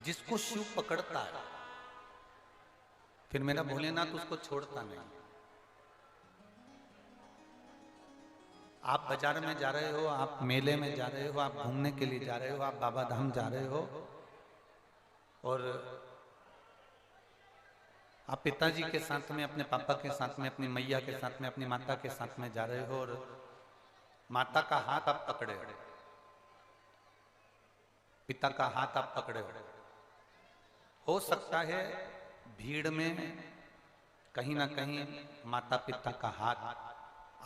जिसको शिव पकड़ता है फिर मेरा भोलेनाथ उसको छोड़ता नहीं। आप बाजार में जा रहे हो, आप मेले में जा रहे हो, आप घूमने के लिए जा रहे हो, आप बाबा धाम जा रहे हो और आप पिताजी के साथ में, अपने पापा के साथ में, अपनी मैया के साथ में, अपनी माता के साथ में जा रहे हो और माता का हाथ आप पकड़े हो, पिता का हाथ आप पकड़े हो सकता है भीड़ में कहीं ना कहीं माता पिता का हाथ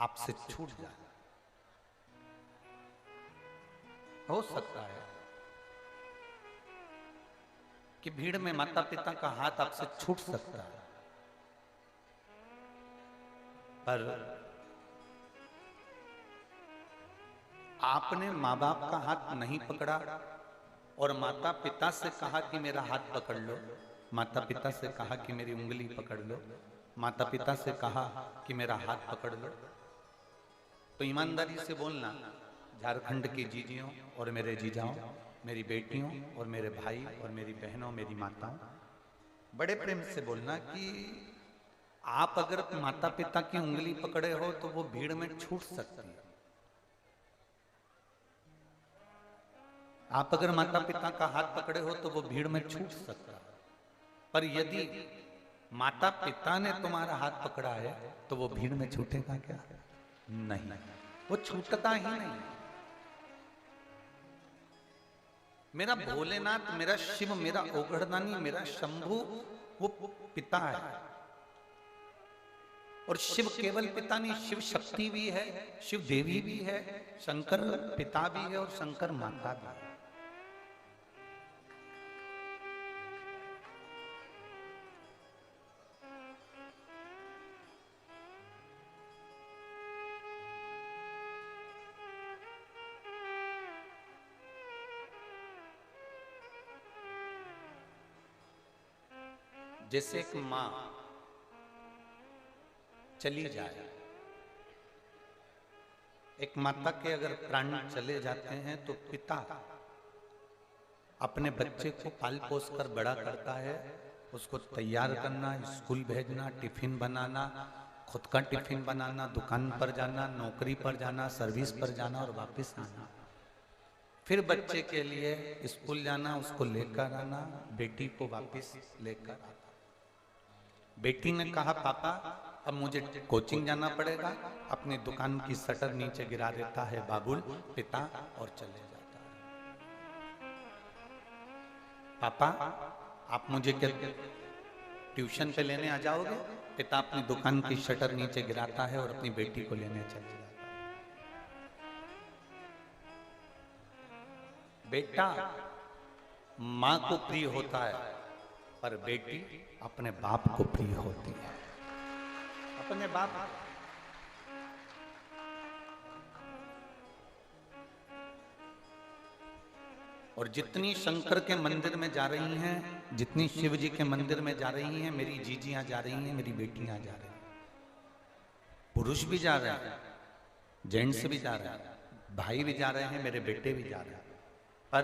आपसे छूट जाए, हो सकता है कि भीड़ में माता पिता का हाथ आपसे छूट सकता है, पर आपने माँ बाप का हाथ नहीं पकड़ा और माता पिता से कहा कि मेरा हाथ पकड़ लो, माता पिता से कहा कि मेरी उंगली पकड़ लो, माता पिता से कहा कि मेरा हाथ पकड़ लो, तो ईमानदारी से बोलना, झारखंड की जीजियों और मेरे जीजाओं, मेरी बेटियों और मेरे भाई और मेरी बहनों, मेरी माताओं, बड़े प्रेम से बोलना कि आप अगर माता पिता की उंगली पकड़े हो तो वो भीड़ में छूट सकती है। आप अगर माता पिता का हाथ पकड़े हो तो वो भीड़ में छूट सकता है, पर यदि माता पिता ने तुम्हारा हाथ पकड़ा है तो वो भीड़ में छूटेगा क्या? नहीं, वो छूटता ही नहीं। मेरा भोलेनाथ, मेरा शिव, मेरा ओघड़दानी, मेरा शंभु वो पिता है, और शिव केवल पिता नहीं, शिव शक्ति भी है, शिव देवी भी है, शंकर पिता भी है और शंकर माता भी है। जैसे एक मां चली जाए, एक माता के अगर प्राण चले जाते हैं तो पिता अपने बच्चे को पाल पोस कर बड़ा करता है, उसको तैयार करना, स्कूल भेजना, टिफिन बनाना, खुद का टिफिन बनाना, दुकान पर जाना, नौकरी पर जाना, सर्विस पर जाना और वापस आना, फिर बच्चे के लिए स्कूल जाना, उसको लेकर आना, बेटी को वापस लेकर आना। बेटी ने कहा पापा अब मुझे कोचिंग जाना पड़ेगा, अपनी दुकान की शटर नीचे गिरा देता है बाबुल पिता और चले जाता है। पापा आप मुझे क्या ट्यूशन पे लेने आ जाओगे? पिता अपनी दुकान की शटर नीचे गिराता है और अपनी बेटी को लेने चले जाता है। बेटा मां को प्रिय होता है, पर बेटी अपने बाप को प्रिय होती है, अपने बाप। और जितनी शंकर के मंदिर में जा रही हैं, जितनी शिव जी के मंदिर में जा रही हैं, मेरी जीजियां जा रही हैं, मेरी बेटियां जा रही हैं, पुरुष भी जा रहे हैं, जेंट्स भी जा रहे हैं, भाई भी जा रहे हैं, मेरे बेटे भी जा रहे हैं, पर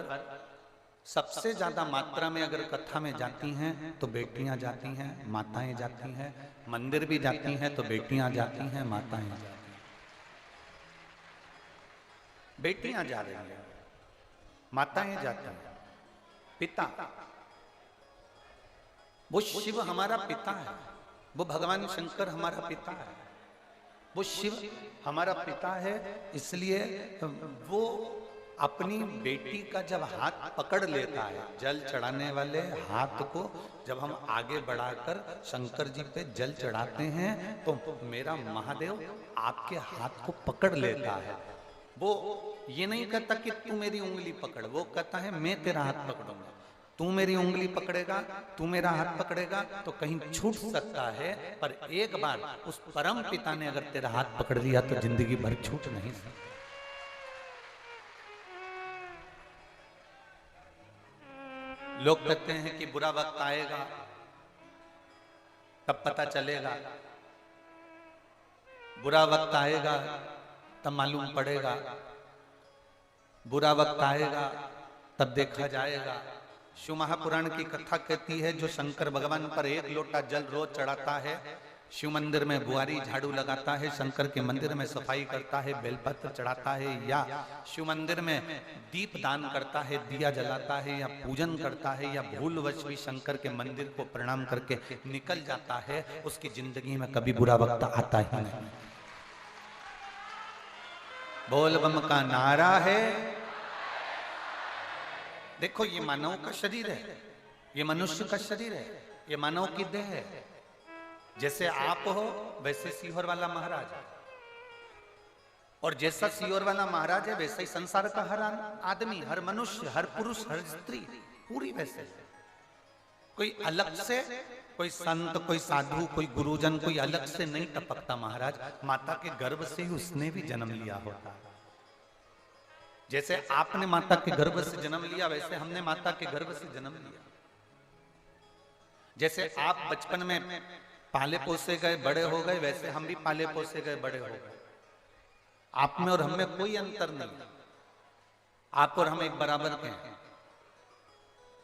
सबसे ज्यादा मात्रा में अगर कथा में जाती हैं तो बेटियां जाती हैं, माताएं जाती हैं, मंदिर भी जाती हैं तो बेटियां जाती हैं, माताएं जाती हैं, बेटियां जा रही हैं, माताएं जाती हैं। पिता, वो शिव हमारा पिता है, वो भगवान शंकर हमारा पिता है, वो शिव हमारा पिता है, इसलिए वो अपनी बेटी का जब हाथ पकड़ लेता है, जल चढ़ाने वाले हाथ को जब हम आगे बढ़ाकर शंकर जी पे जल चढ़ाते हैं तो मेरा महादेव आपके हाथ को पकड़ लेता है। वो ये नहीं कहता कि तू मेरी उंगली पकड़, वो कहता है मैं तेरा हाथ पकड़ूंगा, तू मेरी उंगली पकड़ेगा, तू मेरा हाथ पकड़ेगा तो कहीं छूट सकता है, पर एक बार उस परम पिता ने अगर तेरा हाथ पकड़ लिया तो जिंदगी भर छूट नहीं सकता। लोग कहते हैं कि बुरा वक्त आएगा तब पता चलेगा, बुरा वक्त आएगा तब मालूम पड़ेगा, बुरा वक्त आएगा तब देखा जाएगा, शिव महापुराण की कथा कहती है, जो शंकर भगवान पर एक लोटा जल रोज चढ़ाता है, शिव मंदिर में बुआरी झाड़ू लगाता है, शंकर के मंदिर में सफाई करता है, बेलपत्र चढ़ाता है, या शिव मंदिर में दीप दान करता है, दिया जलाता है, या पूजन करता है, या भूलवश भी शंकर के मंदिर को प्रणाम करके निकल जाता है, उसकी जिंदगी में कभी बुरा वक्त आता ही नहीं। बोल बम का नारा है। देखो, ये मानव का शरीर है, ये मनुष्य का शरीर है, ये मानव की देह है। जैसे आप हो वैसे सीहोर वाला महाराज, और जैसा सीहोर वाला महाराज है वैसे ही संसार का हर आदमी, हर मनुष्य, हर पुरुष, हर स्त्री, पूरी वैसे। कोई अलग से, कोई संत, कोई साधु, कोई गुरुजन, कोई अलग से नहीं टपकता महाराज। माता के गर्भ से ही उसने भी जन्म लिया होता। जैसे आपने माता के गर्भ से जन्म लिया, वैसे हमने माता के गर्भ से जन्म लिया। जैसे आप बचपन में पाले पोसे गए, बड़े हो गए, वैसे हम भी पाले पोसे गए, बड़े हो गए। आप में और हम में कोई अंतर नहीं। आप और हम एक बराबर के हैं,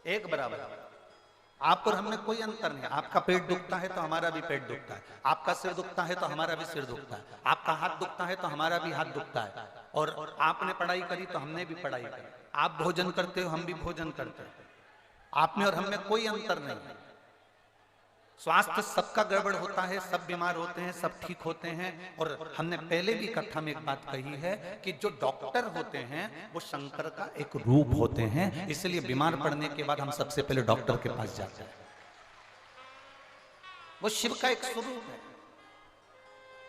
एक बराबर। आप और हम में कोई अंतर नहीं। आपका पेट दुखता है तो हमारा भी पेट दुखता है, आपका सिर दुखता है तो हमारा भी सिर दुखता है, आपका हाथ दुखता है तो हमारा भी हाथ दुखता है, और आपने पढ़ाई करी तो हमने भी पढ़ाई करी। आप भोजन करते हो, हम भी भोजन करते हैं। आप में और हम में कोई अंतर नहीं। स्वास्थ्य सबका गड़बड़ होता है, सब बीमार होते हैं, सब ठीक होते हैं। और हमने पहले भी कथा में एक बात कही है कि जो डॉक्टर होते हैं वो शंकर का एक रूप होते हैं। इसलिए बीमार पड़ने के बाद हम सबसे पहले डॉक्टर के पास जाते हैं। वो शिव का एक स्वरूप है,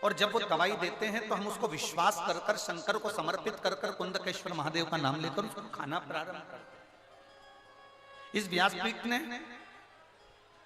और जब वो दवाई देते हैं तो हम उसको विश्वास कर कर, शंकर को समर्पित कर कर, कुंदकेश्वर महादेव का नाम लेकर उसको खाना प्रारंभ करते हैं। इस व्यासपीठ ने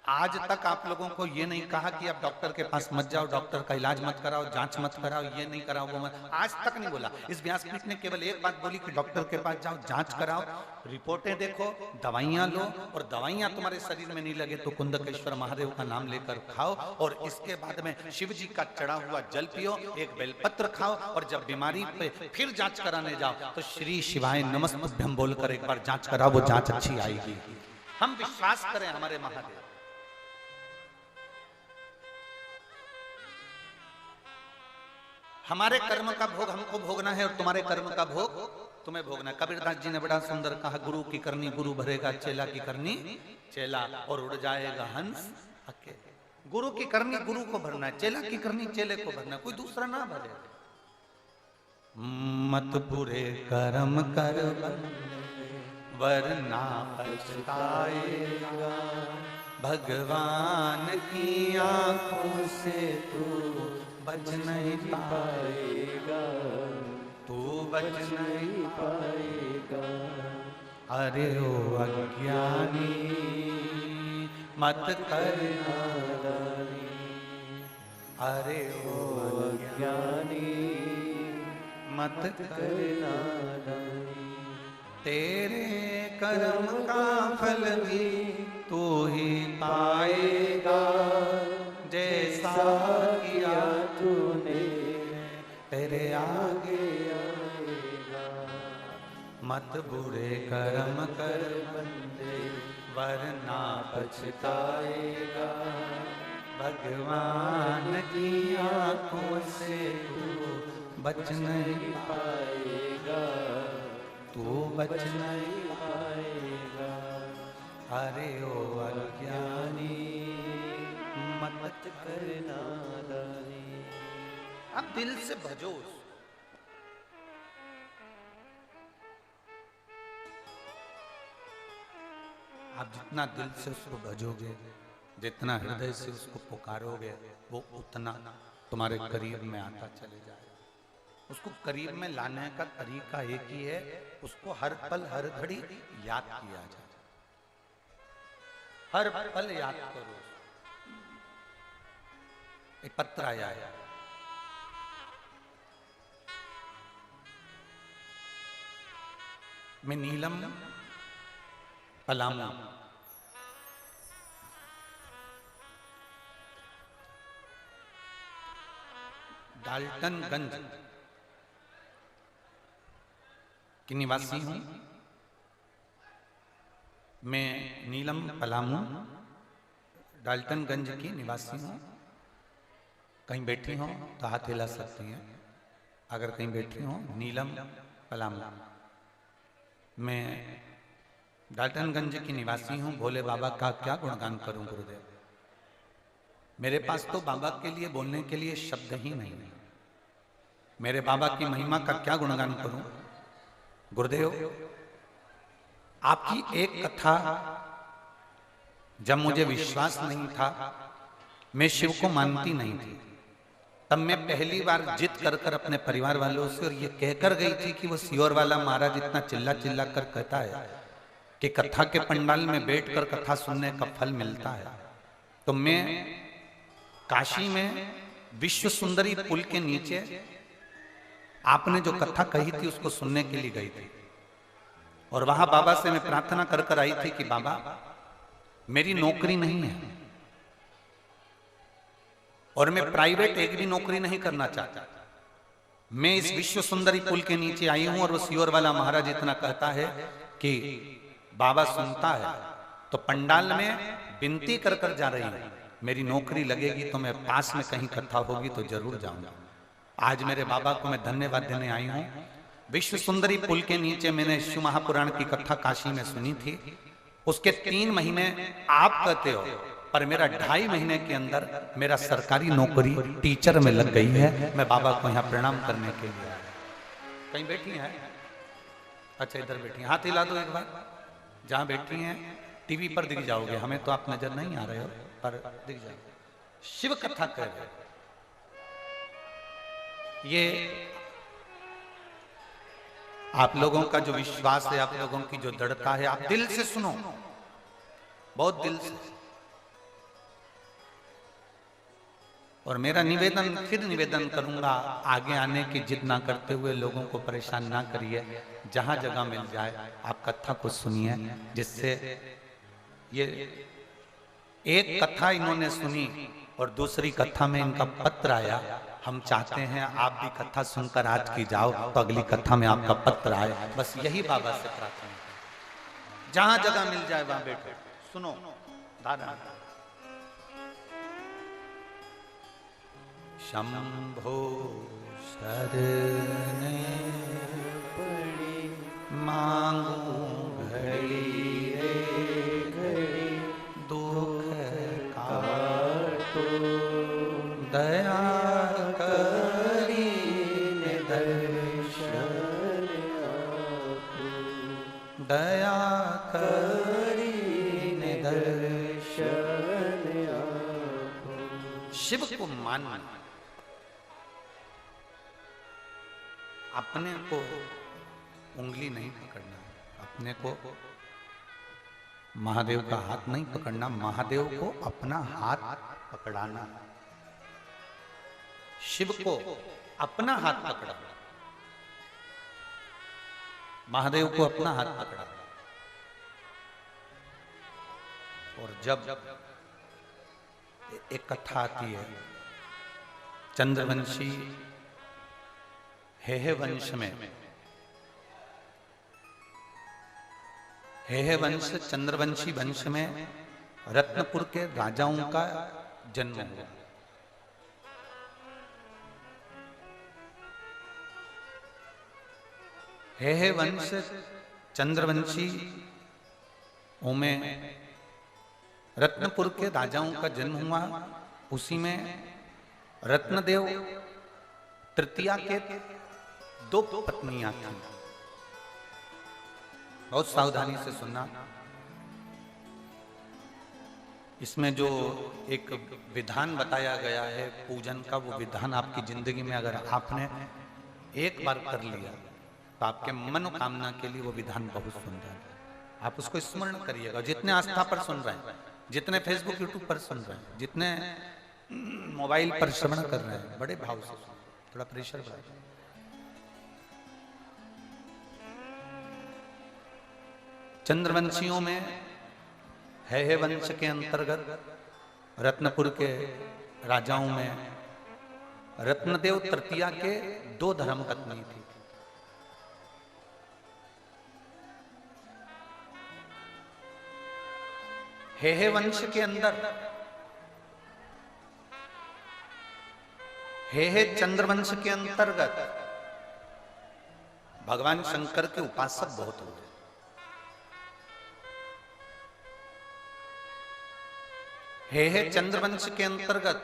आज तक आप लोगों को ये नहीं कहा कि आप डॉक्टर के पास मत जाओ, डॉक्टर का इलाज मत कराओ, जांच मत कराओ, ये नहीं कराओ, वो मत, आज तक नहीं बोला। इस व्यासपीठ ने केवल एक बात बोली कि डॉक्टर के पास जाओ, जांच कराओ, रिपोर्टें देखो, दवाइयां लो, और दवाइयां तुम्हारे शरीर में नहीं लगे तो कुंदकेश्वर महादेव का नाम लेकर खाओ, और इसके बाद में शिव जी का चढ़ा हुआ जल पियो, एक बेलपत्र खाओ, और जब बीमारी पे फिर जांच कराने जाओ तो श्री शिवाय नमस्तुभ्यं बोलकर एक बार जांच कराओ, वो जांच अच्छी आएगी। हम विश्वास करें हमारे महादेव। हमारे कर्म का भोग हमको भोगना है, और तुम्हारे कर्म का भोग तुम्हें भोगना है। कबीरदास जी ने बड़ा सुंदर कहा, गुरु की करनी गुरु भरेगा, चेला की करनी चेला, और उड़ जाएगा हंस अकेले। गुरु की करनी गुरु को भरना है, चेला की करनी चेले को भरना है, कोई दूसरा ना भरे। मत बुरे कर्म कर वरना पछताएगा, भगवान की आंखों से तू बच नहीं पाएगा, तू बच नहीं पाएगा। अरे ओ अज्ञानी मत कर नादानी, अरे ओ अज्ञानी मत कर नादानी। तेरे कर्म का फल भी तू ही पाएगा, जैसा किया तूने तेरे आगे आएगा। मत बुरे कर्म कर बंदे वरना पछताएगा, भगवान की आंखों से तू बच नहीं पाएगा, तू बच नहीं पाएगा। अरे ओ अज्ञानी मत कर नादानी। अब दिल से भजो, आप जितना दिल से उसको भजोगे, जितना हृदय से उसको पुकारोगे, वो उतना तुम्हारे करीब में आता चले जाएगा। उसको करीब में लाने का तरीका एक ही है, उसको हर पल हर घड़ी याद किया जाए। हर पल याद करो। एक पत्र आया है, मैं नीलम पलामू, डाल्टनगंज की निवासी हूं। मैं नीलम पलामू डाल्टनगंज की निवासी हूँ। कहीं बैठी हो तो हाथ हिला सकती हैं अगर कहीं बैठी हो। नीलम पलामू, मैं डाल्टनगंज की निवासी हूँ। भोले बाबा का क्या गुणगान करूं गुरुदेव, मेरे पास तो बाबा के लिए बोलने के लिए शब्द ही नहीं है। मेरे बाबा की महिमा का क्या गुणगान करूं गुरुदेव। आपकी एक कथा जब मुझे विश्वास नहीं था, मैं शिव को मानती नहीं थी, तब मैं पहली बार जिद कर कर अपने परिवार वालों से और ये कहकर गई थी कि वो सियोर वाला महाराज इतना चिल्ला चिल्ला कर कहता है कि कथा के पंडाल में बैठकर कथा सुनने का फल मिलता है, तो मैं काशी में विश्व सुंदरी पुल के नीचे आपने जो कथा कही थी उसको सुनने के लिए गई थी। और वहां बाबा से मैं प्रार्थना कर कर आई थी कि बाबा मेरी नौकरी नहीं है और मैं प्राइवेट एक भी नौकरी नहीं करना चाहता। मैं इस विश्व सुंदरी पुल के नीचे आई हूं और वो सियोर वाला महाराज इतना कहता है कि बाबा सुनता है, तो पंडाल में विनती कर कर जा रही हूं, मेरी नौकरी लगेगी तो मैं पास में कहीं कथा होगी तो जरूर जाऊंगा। आज मेरे बाबा को मैं धन्यवाद देने आई हूं। विश्व सुंदरी पुल के नीचे मैंने शिव महापुराण की कथा काशी में सुनी थी। उसके 3 महीने आप कहते हो, पर मेरा 2.5 महीने के अंदर मेरा सरकारी नौकरी टीचर में लग गई है। मैं बाबा को यहाँ प्रणाम करने के लिए आया। कहीं बैठी हैं? अच्छा इधर बैठी हैं, हाथ हिला दो एक बार। जहां बैठी हैं टीवी पर दिख जाओगे, हमें तो आप नजर नहीं आ रहे हो पर दिख जाओगे। शिव कथा कर रहे, ये आप लोगों का जो विश्वास है, आप लोगों की जो दृढ़ता है, आप दिल से सुनो, बहुत दिल से। और मेरा निवेदन, फिर निवेदन करूंगा, आगे आने की जिद ना करते हुए लोगों को परेशान ना करिए। जहां जगह मिल जाए आप कथा को सुनिए, जिससे ये एक कथा इन्होंने सुनी और दूसरी कथा में इनका पत्र आया। हम चाहते हैं आप भी कथा सुनकर आज की जाओ तो अगली कथा में आपका पत्र आए। बस यही बाबा से प्रार्थना है। जहां जगह मिल जाए वहां बैठो, सुनो, धारणा। शंभो शरणे पड़ी मांगू घड़ी घड़ी दुख काटो दया करी दर्शन दया करी दर्शन। शिव को मानना, अपने को उंगली नहीं पकड़ना, अपने को महादेव का हाथ नहीं पकड़ना, महादेव को अपना हाथ पकड़ाना। शिव को अपना हाथ पकड़ा, महादेव को अपना हाथ पकड़ा। और जब एक कथा आती है चंद्रवंशी हेहे वंश में, हेहे वंश चंद्रवंशी वंश में रत्नपुर के राजाओं का जन्म हुआ। हेहे वंश चंद्रवंशी में रत्नपुर के राजाओं का जन्म हुआ। उसी में रत्नदेव तृतीया के 2 पत्नियां थीं। बहुत सावधानी से सुनना, इसमें जो एक विधान बताया गया है पूजन का, वो विधान आपकी जिंदगी में अगर आपने एक बार कर लिया तो आपके मनोकामना के लिए वो विधान बहुत सुंदर है। आप उसको स्मरण करिएगा। जितने आस्था पर सुन रहे हैं, जितने फेसबुक यूट्यूब पर सुन रहे हैं, जितने मोबाइल पर श्रवण कर रहे हैं, बड़े भाव से सुन, थोड़ा प्रेशर बढ़ा। चंद्रवंशियों में हेहे वंश के अंतर्गत रत्नपुर के राजाओं में रत्नदेव तृतीया के 2 धर्मपत्नी थी। हेहे वंश के अंदर हेहे चंद्रवंश के अंतर्गत भगवान शंकर के उपासक बहुत हुए। हेहे चंद्रवंश के अंतर्गत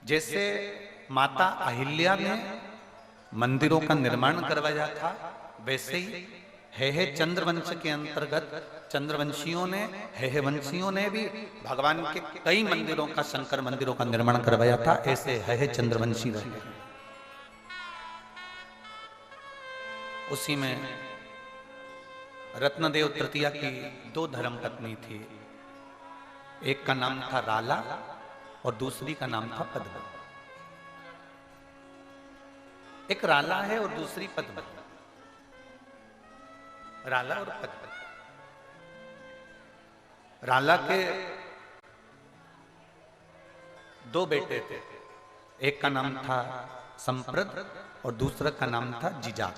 जैसे माता अहिल्या ने मंदिरों का निर्माण करवाया था, वैसे ही हेहे चंद्रवंश के अंतर्गत चंद्रवंशियों ने, हेहे वंशियों ने भी भगवान के कई मंदिरों का, शंकर मंदिरों का निर्माण करवाया था। ऐसे हेहे चंद्रवंशी रहे। उसी में रत्नदेव तृतीया की 2 धर्मपत्नी थी। एक का नाम था राला और दूसरी का नाम था पद्मा। एक राला है और दूसरी पद्मा। राला और पद्मा। राला के 2 बेटे थे। एक का नाम था संप्रद और दूसरा का नाम था जिजा।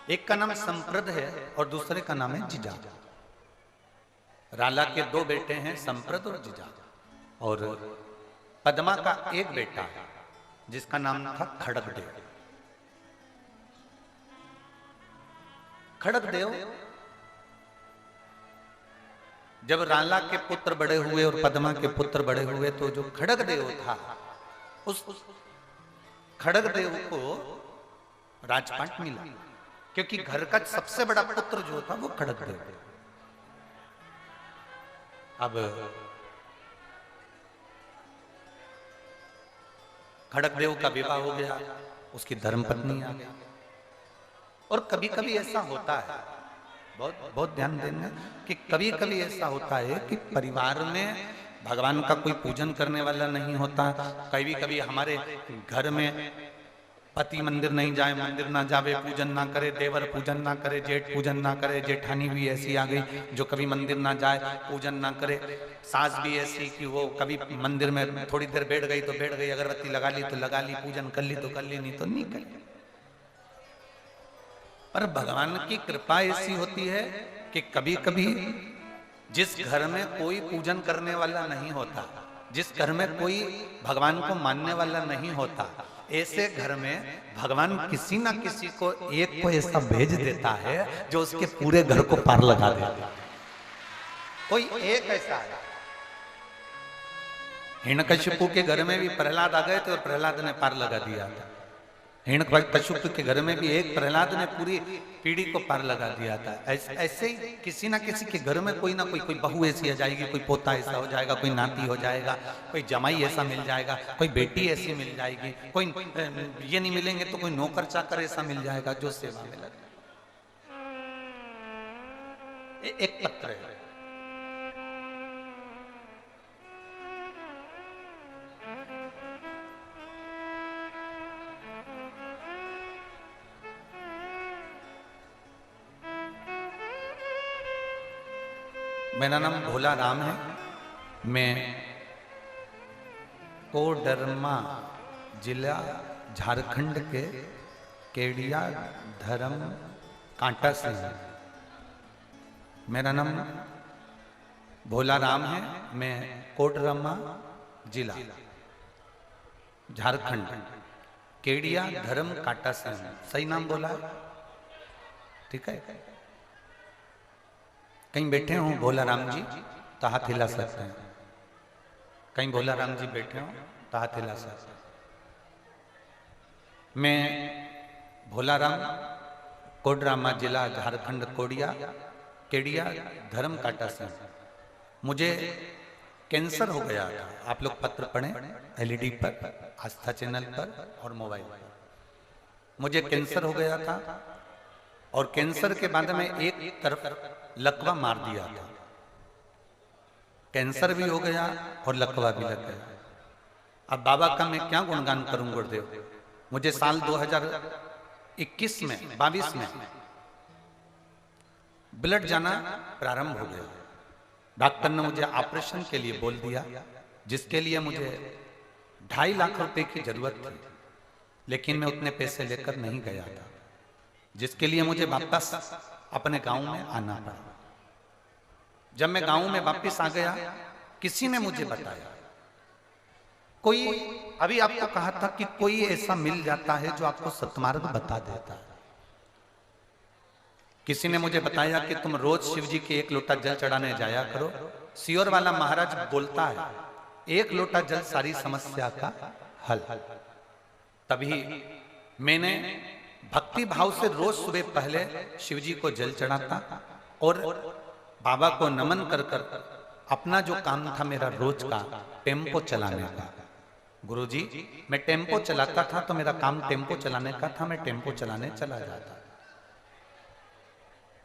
एक का नाम संप्रद है और दूसरे का नाम है जिजा। राला के 2 बेटे हैं, संप्रद और जिजा। और पद्मा का एक बेटा है जिसका नाम था खड़गदेव। खड़गदेव जब राला के पुत्र बड़े हुए और पद्मा के पुत्र बड़े हुए, तो जो खड़गदेव था, उस खड़गदेव को राजपाट मिला, क्योंकि घर का सबसे बड़ा पुत्र जो था वो खड़गदेव। अब खड़गदेव का विवाह हो गया, उसकी धर्मपत्नी आ गई। और कभी कभी ऐसा होता है, बहुत बहुत ध्यान देना, कि कभी कभी ऐसा होता है कि परिवार में भगवान का कोई पूजन करने वाला नहीं होता। कभी कभी हमारे घर में पति मंदिर नहीं जाए, मंदिर ना जावे, पूजन ना करे, देवर पूजन ना करे, जेठ पूजन ना करे, जेठानी भी ऐसी आ गई जो कभी मंदिर ना जाए, पूजन ना करे। सास भी ऐसी कि वो कभी मंदिर में थोड़ी देर बैठ गई तो बैठ गई, अगरबत्ती लगा ली तो लगा ली, पूजन कर ली तो कर ली, नहीं तो नहीं कर ली। पर भगवान की कृपा ऐसी होती है कि कभी कभी जिस घर में कोई पूजन करने वाला नहीं होता, जिस घर में कोई भगवान को मानने वाला नहीं होता, ऐसे घर में भगवान किसी ना किसी को एक को ऐसा भेज देता है जो उसके पूरे घर को पार लगा देता है। कोई एक ऐसा है। हिरण्यकशिपु के घर में भी प्रहलाद आ गए थे और प्रहलाद ने पार लगा दिया था। हिरण्यकशिपु के घर में भी एक प्रहलाद ने पूरी पीढ़ी को पार लगा दिया था। ऐसे ही किसी ना किसी के घर में कोई ना कोई बहू ऐसी आ जाएगी, कोई पोता ऐसा हो जाएगा, कोई नाती हो जाएगा, कोई जमाई ऐसा मिल जाएगा, कोई बेटी ऐसी मिल जाएगी, कोई ये नहीं मिलेंगे तो कोई नौकर चाकर ऐसा मिल जाएगा जो सेवा में लगे। एक पत्र है। मेरा नाम भोला राम है। मैं कोडरमा जिला झारखंड के केडिया धर्म कांटा से हूँ। मेरा नाम भोला राम है। मैं कोडरमा जिला झारखंड केडिया धर्म कांटा से हूँ। सही नाम बोला है? ठीक है। कहीं बैठे हो भोला राम जी तो हाथ हिला सकते हैं। कहीं भोला राम जी बैठे हो तो हाथ हिला सकते हैं। मैं भोला राम, कोडरमा जिला झारखंड, केडिया धर्म कांटा से। मुझे कैंसर हो गया था। आप लोग पत्र पढ़ें एलईडी पर, आस्था चैनल पर और मोबाइल पर। मुझे कैंसर हो गया था और कैंसर के बाद में एक तरफ लकवा मार दिया था। कैंसर भी हो गया और लकवा भी लग गया। अब बाबा का मैं क्या गुणगान करूं गुरुदेव। मुझे साल 2021 में 22 में ब्लड जाना प्रारंभ हो गया। डॉक्टर ने मुझे ऑपरेशन के लिए बोल दिया, जिसके लिए मुझे 2.5 लाख रुपए की जरूरत थी, लेकिन मैं उतने पैसे लेकर नहीं गया था। जिसके लिए मुझे वापस अपने गांव में आना पड़ा। जब मैं गांव में वापस आ गया, किसी ने मुझे बताया, कोई अभी आपको कहा था कि कोई ऐसा मिल जाता है जो आपको सतमार्ग बता देता है। किसी ने मुझे बताया कि तुम रोज शिव जी के 1 लोटा जल चढ़ाने जाया करो। सियोर वाला महाराज बोलता है 1 लोटा जल सारी समस्या का हल। तभी मैंने भक्ति भाव से रोज सुबह पहले शिव जी को जल चढ़ाता और बाबा को नमन कर कर अपना जो काम था मेरा रोज का टेम्पो चलाने का। गुरुजी, मैं टेम्पो चलाता था तो मेरा काम टेम्पो चलाने का था, मैं टेम्पो चलाने चला जाता।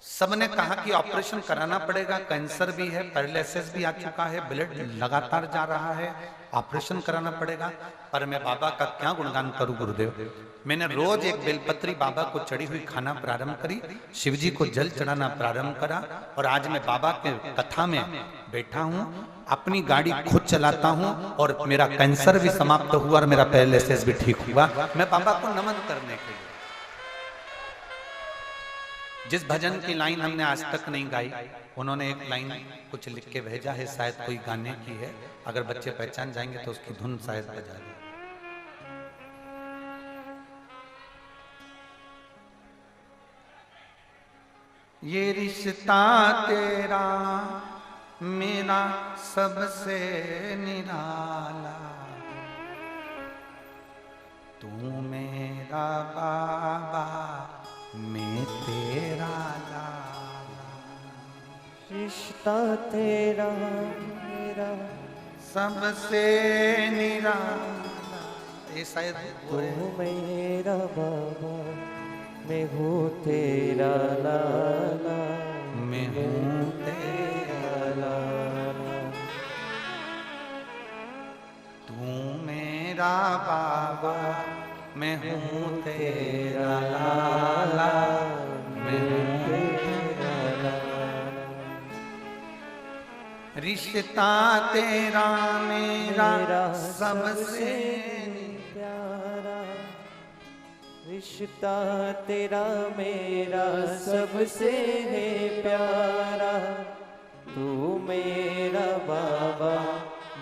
सबने कहा कि ऑपरेशन कराना पड़ेगा, कैंसर भी है, पैरालिसिस भी आ चुका है, ब्लड लगातार जा रहा है, ऑपरेशन कराना पड़ेगा। पर मैं बाबा का क्या गुणगान करूं गुरुदेव। मैंने रोज एक बेलपत्री बाबा को चढ़ी हुई खाना प्रारंभ करी, शिवजी को जल चढ़ाना प्रारंभ करा और आज मैं बाबा के कथा में बैठा हूं, अपनी गाड़ी खुद चलाता हूं और मेरा कैंसर भी समाप्त हुआ और मेरा पैरालिसिस भी ठीक हुआ। मैं बाबा को नमन करने के लिए। जिस भजन की लाइन हमने आज तक नहीं गाई, उन्होंने एक लाइन कुछ लिख के भेजा है, शायद कोई गाने की है, अगर बच्चे पहचान जाएंगे तो उसकी धुन शायद बजा दे। ये रिश्ता तेरा मेरा सबसे निराला, तू मेरा बाबा मैं तेरा लाला। रिश्ता तेरा मेरा सबसे निराला, ये शायद तू मेरा बाबा मैं हूँ तेरा लाला, मैं हूँ तेरा लाला। तू मेरा बाबा मैं हूँ तेरा लाला, मैं हूँ तेरा लाला। रिश्ता तेरा मेरा सबसे प्यारा, रिश्ता तेरा मेरा सबसे है प्यारा, तू मेरा बाबा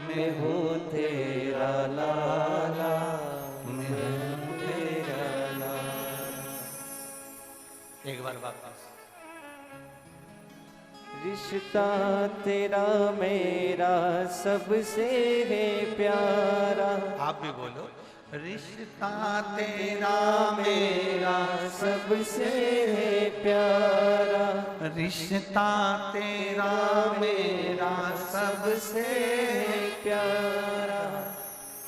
मैं हूँ तेरा लाला, मैं हूँ तेरा लाला। एक बार वापस। रिश्ता तेरा मेरा सबसे है प्यारा, आप भी बोलो। रिश्ता तेरा मेरा सबसे है प्यारा, रिश्ता तेरा मेरा सबसे प्यारा,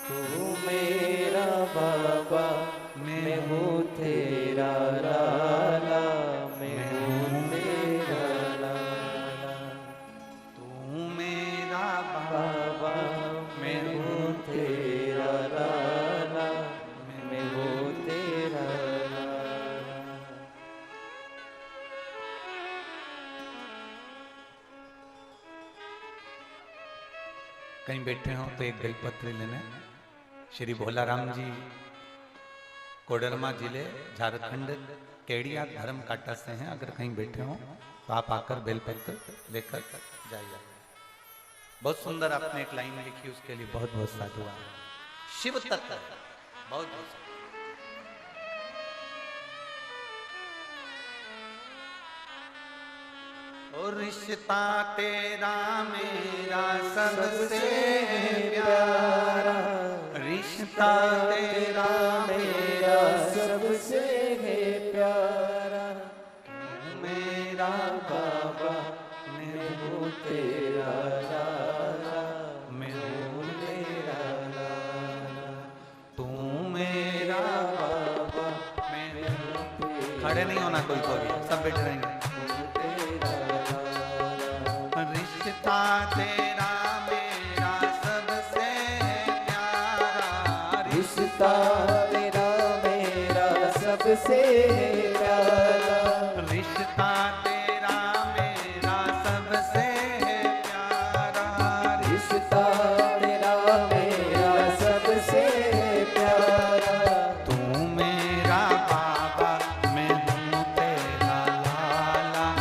तू मेरा बाबा मैं हूँ तेरा लाला, मैं हूँ तेरा लाला। तू मेरा बाबा मैं हूँ तेरा लाला, मैं हूँ तेरा लाला। कहीं बैठे हो तो एक बेलपत्र लेने। श्री भोलाराम जी कोडरमा जिले झारखंड केड़िया धर्म काटा से हैं। अगर कहीं बैठे हो तो आप आकर बेलपत्र लेकर जाइए। बहुत सुंदर आपने एक लाइन लिखी, उसके लिए बहुत बहुत साधुवाद। शिव तत्व बहुत बहुत और रिश्ता तेरा मेरा सबसे प्यारा, रिश्ता तेरा मेरा सबसे है प्यारा, मेरा बाबा मैं हूँ तेरा लाला, मैं हूँ तेरा लाला। तू मेरा बाबा मैं खड़े नहीं होना कोई को भी, सब बैठ रहेंगे। रिश्ता तेरा मेरा सबसे प्यारा, रिश्ता तेरा मेरा सबसे प्यारा, रिश्ता तेरा मेरा सबसे प्यारा, रिश्ता तेरा मेरा सबसे प्यारा, तू मेरा बाबा मैं हूँ तेरा लाला,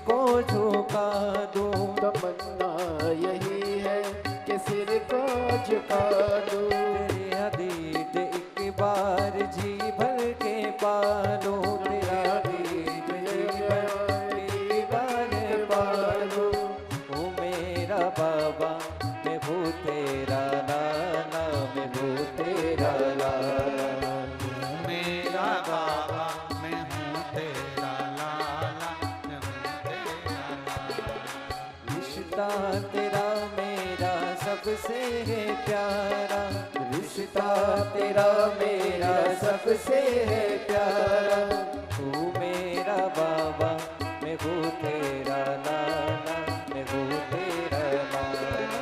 को झुका दूं। तमन्ना यही है कि सिर को झुका दूं। तेरा दीद एक बार जी भर के पालूं। तेरा दीद जी भर के पालूं। ओ मेरा बाबा मैं हूँ तेरा लाला, मैं हूँ तेरा लाला। मेरा बाबा मैं हूँ तेरा लाला, मैं हूँ तेरा लाला। रिश्ता तेरा मेरा सबसे है प्यारा। रिश्ता तेरा मेरा सबसे है प्यारा। तू मेरा बाबा मैं हूँ तेरा लाला, मैं हूँ तेरा लाला।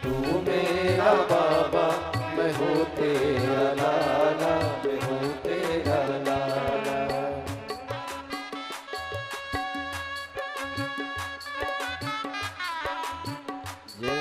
तू मेरा बाबा मैं हूँ तेरा लाला, मैं हूँ तेरा लाला। ये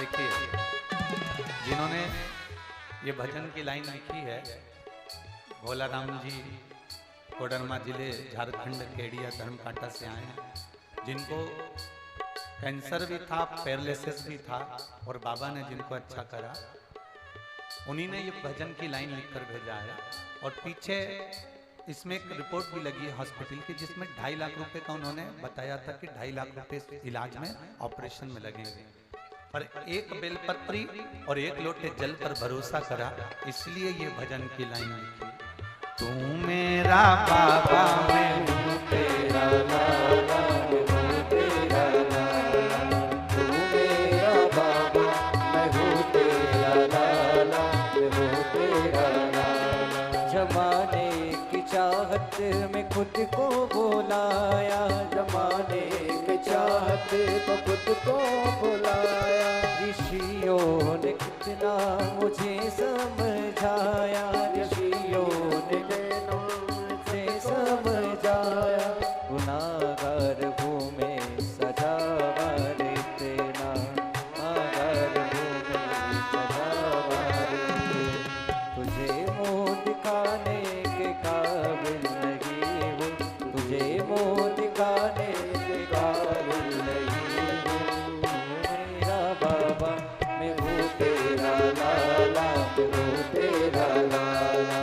देखिए, जिन्होंने ये भजन की लाइन लिखी है, भोला राम जी कोडरमा जिले झारखंड केडिया धर्मकांटा से आए हैं, जिनको कैंसर भी था, पैरालिसिस भी था, और बाबा ने जिनको अच्छा करा, उन्हीं ने ये भजन की लाइन लिखकर भेजा है। और पीछे इसमें एक रिपोर्ट भी लगी है हॉस्पिटल की, जिसमें 2.5 लाख रुपए का उन्होंने बताया था कि 2.5 लाख रुपए इलाज में, ऑपरेशन में लगेंगे। पर एक बेलपत्री और एक लोटे जल पर भरोसा करा, इसलिए ये भजन की लाइन लिखी। तू मेरा बाबा मैं हूँ तेरा लाला, मैं हूँ तेरा लाला। तू मेरा बाबा मैं हूँ तेरा लाला, मैं हूँ तेरा लाला। जमाने की चाहत में खुद को बुलाया। जमाने की चाहत को खुद को बुलाया। ऋषियों ने कितना मुझे समझाया। ऋषियों ने कितना मुझे समझाया। गुनाहगार हूँ मैं सजा वारे तेना, गुनाहगार हूँ मैं सजा वारे तेना। तुझे मुँह दिखाने के काबिल नहीं हूँ, तुझे मुँह दिखाने के काबिल नहीं हूँ। मेरा बाबा मैं हूँ तेरा लाला, मैं हूँ तेरा लाला।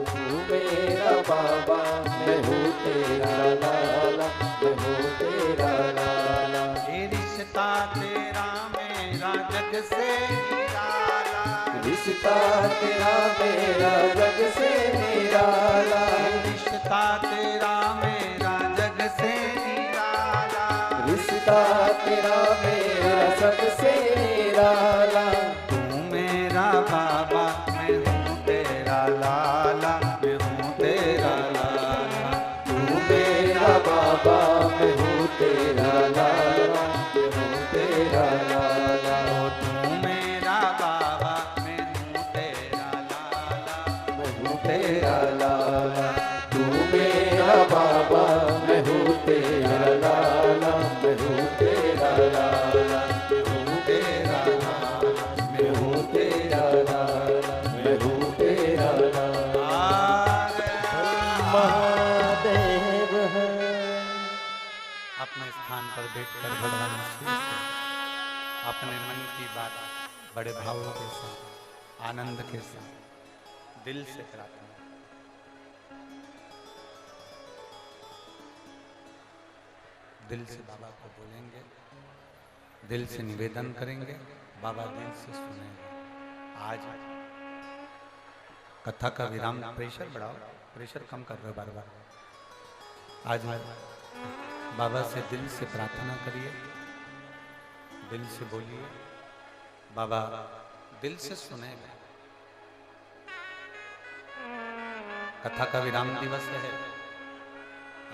तू मेरा बाबा मैं हूँ तेरा लाला, मैं हूँ तेरा लाला। ये रिश्ता तेरा मेरा जग से निराला, रिश्ता तेरा मेरा जग से निराला। रिश्ता तेरा मेरा जग से निराला। रिश्ता तेरा मेरा सबसे निराला। तू मेरा बाबा मैं हूँ तेरा लाला, मैं हूँ तेरा लाला। तू मेरा बाबा मैं हूँ तेरा लाला, मैं हूँ तेरा लाला। ओ तू मेरा बाबा मैं हूँ तेरा लाला, मैं हूँ तेरा लाला। तू मेरा बाबा मैं हूँ तेरा लाला, मैं हूँ तेरा लाला। मैं हूँ तेरा लाला, मैं हूँ तेरा लाला, मैं हूँ तेरा लाला। महादेव है। अपने स्थान पर बैठकर भगवान शिव से अपने मन की बात बड़े भावों के साथ, आनंद के साथ, दिल से प्रार्थना। दिल से बाबा को बोलेंगे, दिल से निवेदन करेंगे, बाबा दिल से सुनेंगे। आज कथा का विराम, प्रेशर बढ़ाओ, प्रेशर कम कर रहे हो बार बार। आज बाबा से दिल से प्रार्थना करिए, दिल से बोलिए, बाबा दिल से सुनेगा। कथा का विराम दिवस है,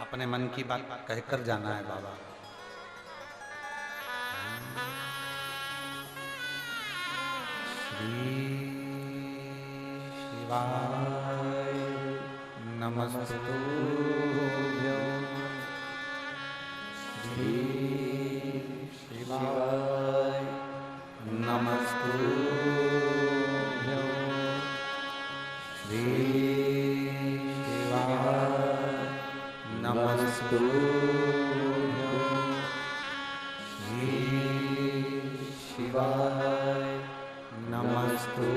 अपने मन की बात कहकर जाना है बाबा। श्री शिवाय नमस्तुभ्यं, श्री शिवाय नमस्तुभ्यं, श्री शिवाय नमस्तुभ्यं, श्री शिवाय नमस्तुभ्यं,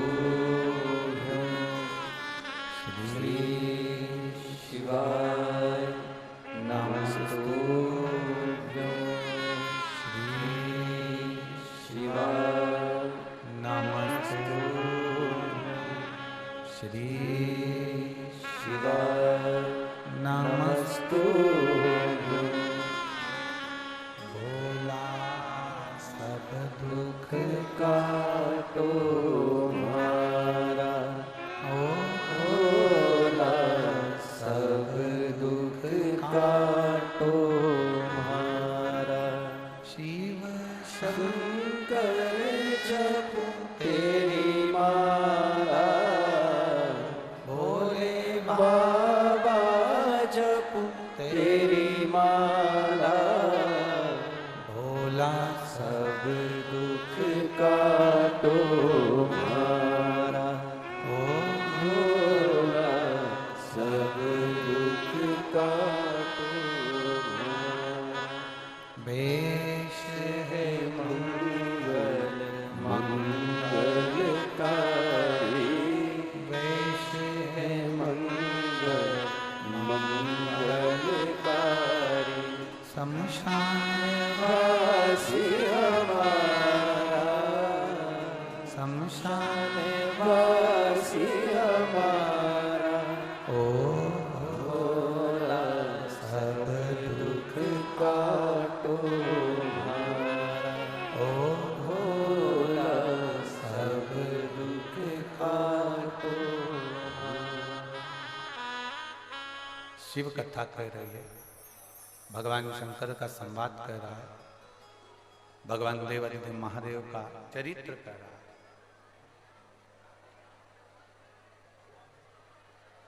श्री शिवाय नमस्तुभ्यं, श्री शिवाय नमस्तुभ्यं, श्री शिवाय नमस्तुभ्यं। भोला सब दुख काटो हमारा, ओ भोला सब दुख काटो हमारा। शिव शंकर जपो तेरी माला, भोले बाबा जपो तेरी माला, भोला सब दुख काटो हमारा, ओ भोला सब दुख काटो हमारा। बेश है मंगल मंगलकारी, बेश है मंगल मंगलकारी। शमशान वासी हमारा, शमशान वासी हमारा, ओ भोला सब दुख काटो हमारा, ओ भोला सब दुख काटो हमारा। शिव कथा कह रही है, भगवान शंकर का संवाद कर रहा है, भगवान देवाधिदेव महादेव का चरित्र कर रहा है।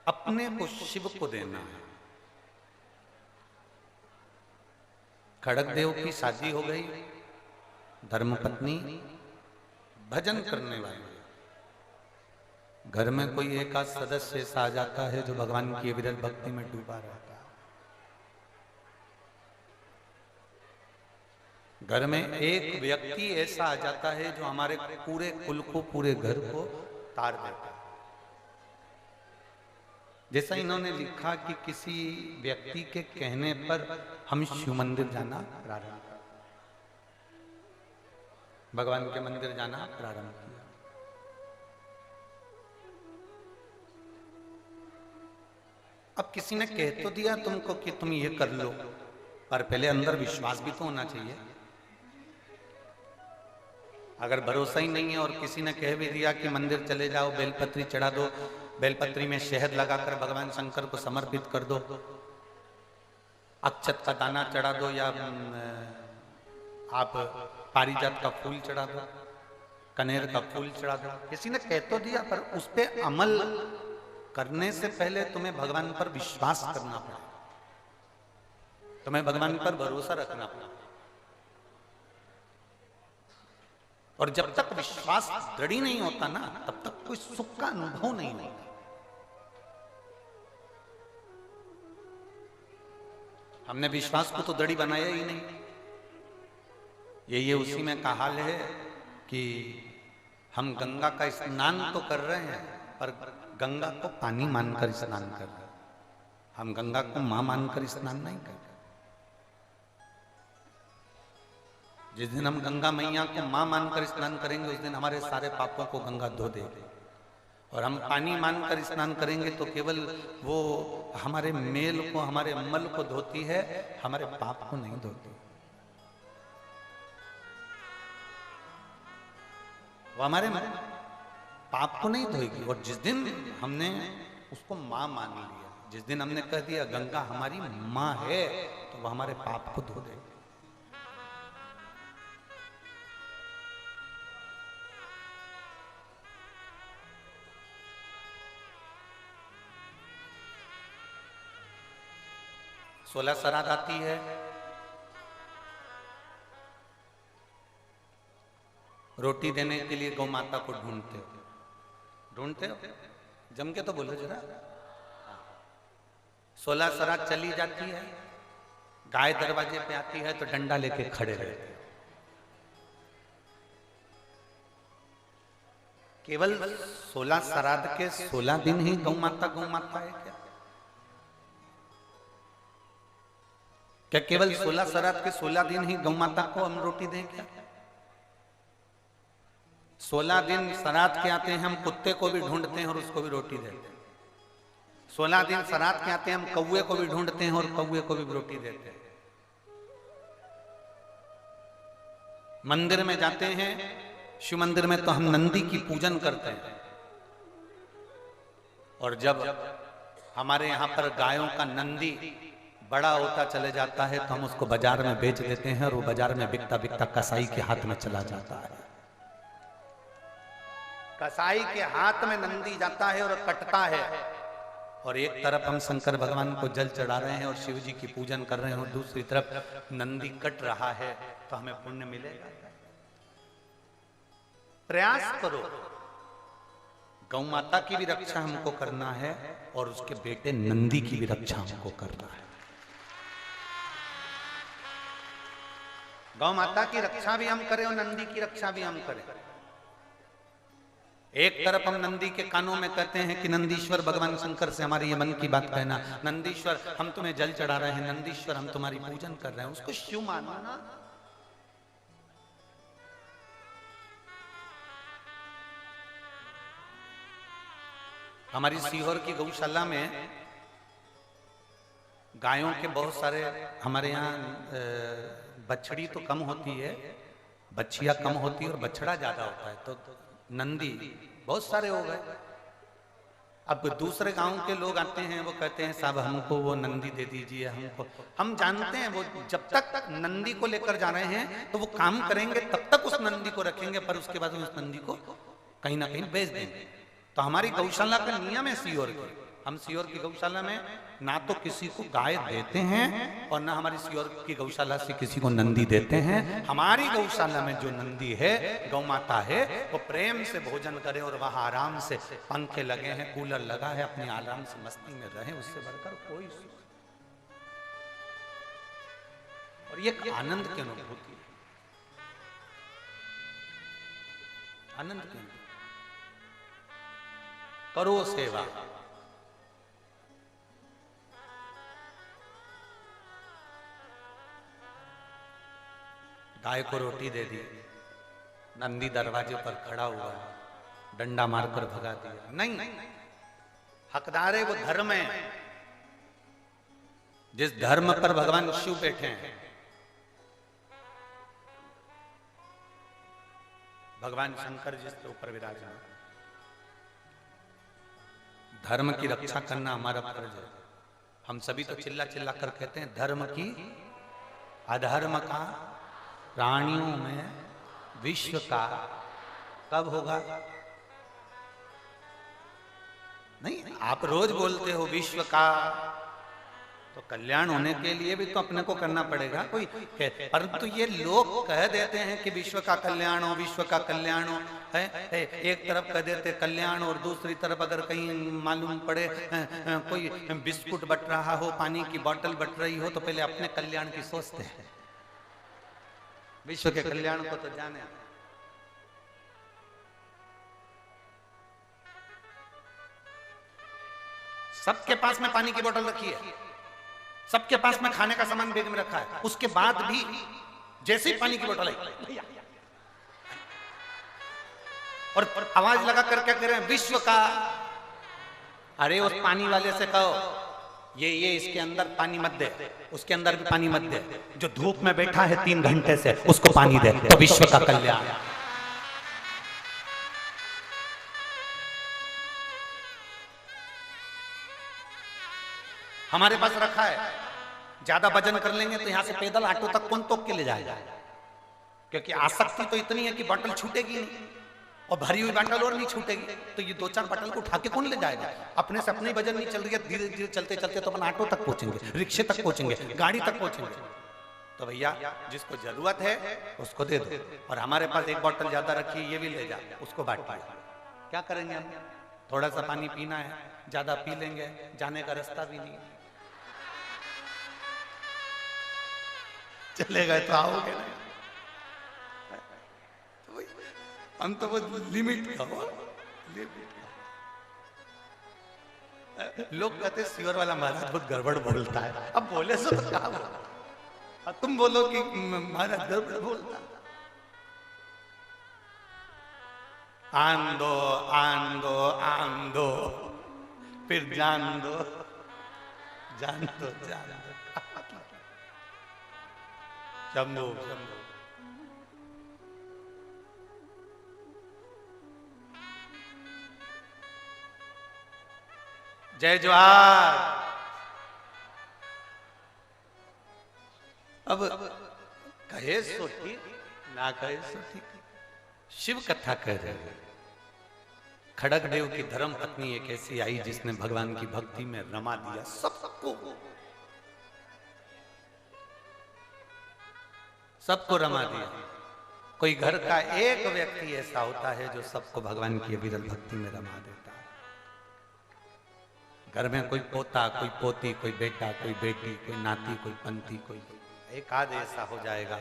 अपने को शिव को देना है। खड़गदेव की शादी हो गई, धर्मपत्नी भजन करने वाली। घर में कोई एक आध सदस्य ऐसा आ जाता है जो भगवान की विरल भक्ति में डूबा रहता है। घर में एक व्यक्ति ऐसा आ जाता है जो हमारे पूरे कुल को, पूरे घर को तार देता है। जैसा इन्होंने लिखा कि किसी व्यक्ति के कहने पर हम शिव मंदिर जाना प्रारंभ किया, भगवान के मंदिर जाना प्रारंभ किया। अब किसी ने कह तो दिया तुमको कि तुम ये कर लो, पर पहले अंदर विश्वास भी तो होना चाहिए। अगर भरोसा ही नहीं है और किसी ने कह भी दिया कि मंदिर चले जाओ, बेलपत्री चढ़ा दो, बेलपत्री में शहद लगाकर भगवान शंकर को समर्पित कर दो, अक्षत का दाना चढ़ा दो, या आप पारिजात का फूल चढ़ा दो, कनेर का फूल चढ़ा दो। किसी ने कह तो दिया, पर उस पे अमल करने से पहले तुम्हें भगवान पर विश्वास करना पड़ेगा, तुम्हें भगवान पर भरोसा रखना पड़ेगा। और जब तक विश्वास दृढ़ नहीं होता ना, तब तक कोई सुख का अनुभव नहीं होता। हमने विश्वास को तो दृढ़ बनाया ही नहीं। ये उसी में का हाल है कि हम गंगा का स्नान तो कर रहे हैं, पर गंगा को पानी मानकर स्नान कर रहे हैं। हम गंगा को मां मानकर स्नान नहीं कर रहे। जिस दिन हम गंगा मैया को मां मानकर स्नान करेंगे, उस दिन हमारे सारे पापों को गंगा धो देगी और हम पानी मानकर स्नान करेंगे तो केवल वो हमारे मेल को, हमारे मल को धोती है, हमारे पाप को नहीं धोती। वो हमारे पाप को नहीं धोएगी। और जिस दिन हमने उसको माँ मान लिया, जिस दिन हमने कह दिया गंगा हमारी माँ है, तो वो हमारे पाप को धो देगी। सोलह श्राद्ध आती है, रोटी देने के लिए गौ माता को ढूंढते हो, जम के तो बोलो जरा। 16 श्राद्ध चली जाती है, गाय दरवाजे पे आती है तो डंडा लेके खड़े रहते हो। केवल 16 श्राद्ध के 16 दिन ही गौ माता है क्या? क्या केवल 16 श्राद्ध के 16 दिन ही गौ माता को हम रोटी दें क्या? 16 दिन श्राद्ध के आते हैं, हम कुत्ते को भी ढूंढते हैं और उसको भी रोटी देते हैं। 16 दिन श्राद्ध के आते हैं, हम कौवे को भी ढूंढते हैं और कौवे को भी रोटी देते हैं। मंदिर में जाते हैं, शिव मंदिर में तो हम नंदी की पूजन करते हैं, और जब हमारे यहाँ पर गायों का नंदी बड़ा होता चले जाता है तो हम उसको बाजार में बेच देते हैं, और वो बाजार में बिकता बिकता कसाई के हाथ में चला जाता है। कसाई के हाथ में नंदी जाता है और कटता है, और एक तरफ हम शंकर भगवान को जल चढ़ा रहे हैं और शिव जी की पूजन कर रहे हैं, और दूसरी तरफ नंदी कट रहा है, तो हमें पुण्य मिलेगा? प्रयास करो, गौ माता की भी रक्षा हमको करना है और उसके बेटे नंदी की भी रक्षा हमको करना है। गौ माता की रक्षा भी हम करें और नंदी की रक्षा भी हम करें। एक तरफ हम नंदी के कानों में कहते हैं कि नंदीश्वर भगवान शंकर से हमारी ये मन की बात कहना, नंदीश्वर हम तुम्हें जल चढ़ा रहे हैं, नंदीश्वर हम तुम्हारी पूजन कर रहे हैं, उसको शिव मानो ना। हमारी सीहोर की गौशाला में गायों के बहुत सारे, हमारे यहाँ बछड़ी तो कम होती है, बछिया कम होती है और बछड़ा ज्यादा होता है, तो नंदी बहुत सारे हो गए। अब दूसरे गांव के लोग आते हैं, वो कहते हैं साहब हमको वो नंदी दे दीजिए हमको। हम जानते हैं वो जब तक नंदी को लेकर जा रहे हैं तो वो काम करेंगे, तब तक उस नंदी को रखेंगे, पर उसके बाद उस नंदी को कहीं ना कहीं बेच देंगे। तो हमारी गौशाला का नियम है सीहोर की, हम सीहोर की गौशाला में ना तो किसी को गाय देते हैं और ना हमारी सीहोर की गौशाला से किसी को नंदी देते हैं। हमारी गौशाला में जो नंदी है, गौ माता है, वो प्रेम से भोजन करे और वहां आराम से, पंखे लगे हैं, कूलर लगा है, अपनी आराम से मस्ती में रहे, उससे बढ़कर कोई सुख। और ये आनंद की अनुभूति है, आनंद की अनुभूति। करो सेवा, गाय को रोटी दे दी, नंदी दरवाजे पर खड़ा हुआ, डंडा मारकर भगा दिया, नहीं, हकदार है वो धर्म है। जिस धर्म पर भगवान शिव बैठे हैं, भगवान शंकर जिसके ऊपर विराजमान, धर्म की रक्षा करना हमारा फर्ज है। हम सभी तो चिल्ला चिल्ला कर कहते हैं धर्म की, अधर्म का प्राणियों में विश्व का कब होगा? नहीं, आप रोज बोलते हो विश्व का, तो कल्याण होने के लिए भी तो अपने को करना पड़ेगा कोई, परंतु ये लोग कह देते हैं कि विश्व का कल्याण हो, विश्व का कल्याण हो, है एक तरफ कह देते कल्याण और दूसरी तरफ अगर कहीं मालूम पड़े कोई बिस्कुट बट रहा हो, पानी की बोतल बट रही हो, तो पहले अपने कल्याण की सोचते हैं, विश्व के कल्याण को तो जाने। सबके पास में पानी की बोतल रखी है, सबके पास में खाने का सामान बैग में रखा है, उसके बाद भी जैसे ही पानी की बोतल आई और आवाज लगा कर क्या कह रहे हैं, विश्व का। अरे उस पानी वाले से कहो ये इसके अंदर पानी मत दे, उसके अंदर भी पानी मत दे, जो धूप में बैठा है 3 घंटे से उसको पानी दे, तो विश्व का कल्याण। हमारे पास रखा है, ज्यादा वजन कर लेंगे तो यहां से पैदल ऑटो तक कौन तोक के ले जाएगा, क्योंकि आसक्ति तो इतनी है कि बॉटल छूटेगी नहीं, और भरी हुई बॉटल और नहीं छूटेगी, तो ये 2-4 बॉटल को उठा के कौन ले जाएगा। अपने से अपनी वजन नहीं चल रही है, धीरे धीरे चलते चलते तो अपन ऑटो तक पहुंचेंगे, रिक्शे तक पहुंचेंगे, गाड़ी तक पहुंचेंगे। तो भैया जिसको जरूरत है उसको दे दो, और हमारे पास 1 बॉटल ज्यादा रखी है, ये भी ले जा, उसको बांट पाए। क्या करेंगे हम, थोड़ा सा पानी पीना है, ज्यादा पी लेंगे, जाने का रास्ता भी नहीं, चले गए तो आओगे नहीं। हम तो वो लिमिट का हो, लोग कहते शिवर वाला महाराज बहुत गड़बड़ बोलता है। अब बोले सो तो क्या बोला, तुम बोलो कि महाराज गड़बड़ बोलता। आन दो आन दो आन दो, फिर जान दो जान दो जान दो, शंभू शंभू। जय जोहार। अब कहे सो ठीक, ना कहे सो ठीक। शिव कथा कह रहे हैं, खड़गदेव की धर्म पत्नी एक ऐसी आई जिसने भगवान की भक्ति में रमा दिया सबको, सबको रमा दिया। कोई घर का एक व्यक्ति ऐसा होता है जो सबको भगवान की अविरल भक्ति में रमा देता है। घर में कोई पोता, कोई पोती, कोई बेटा, कोई बेटी, कोई नाती, कोई पंथी, कोई एक आध ऐसा हो जाएगा।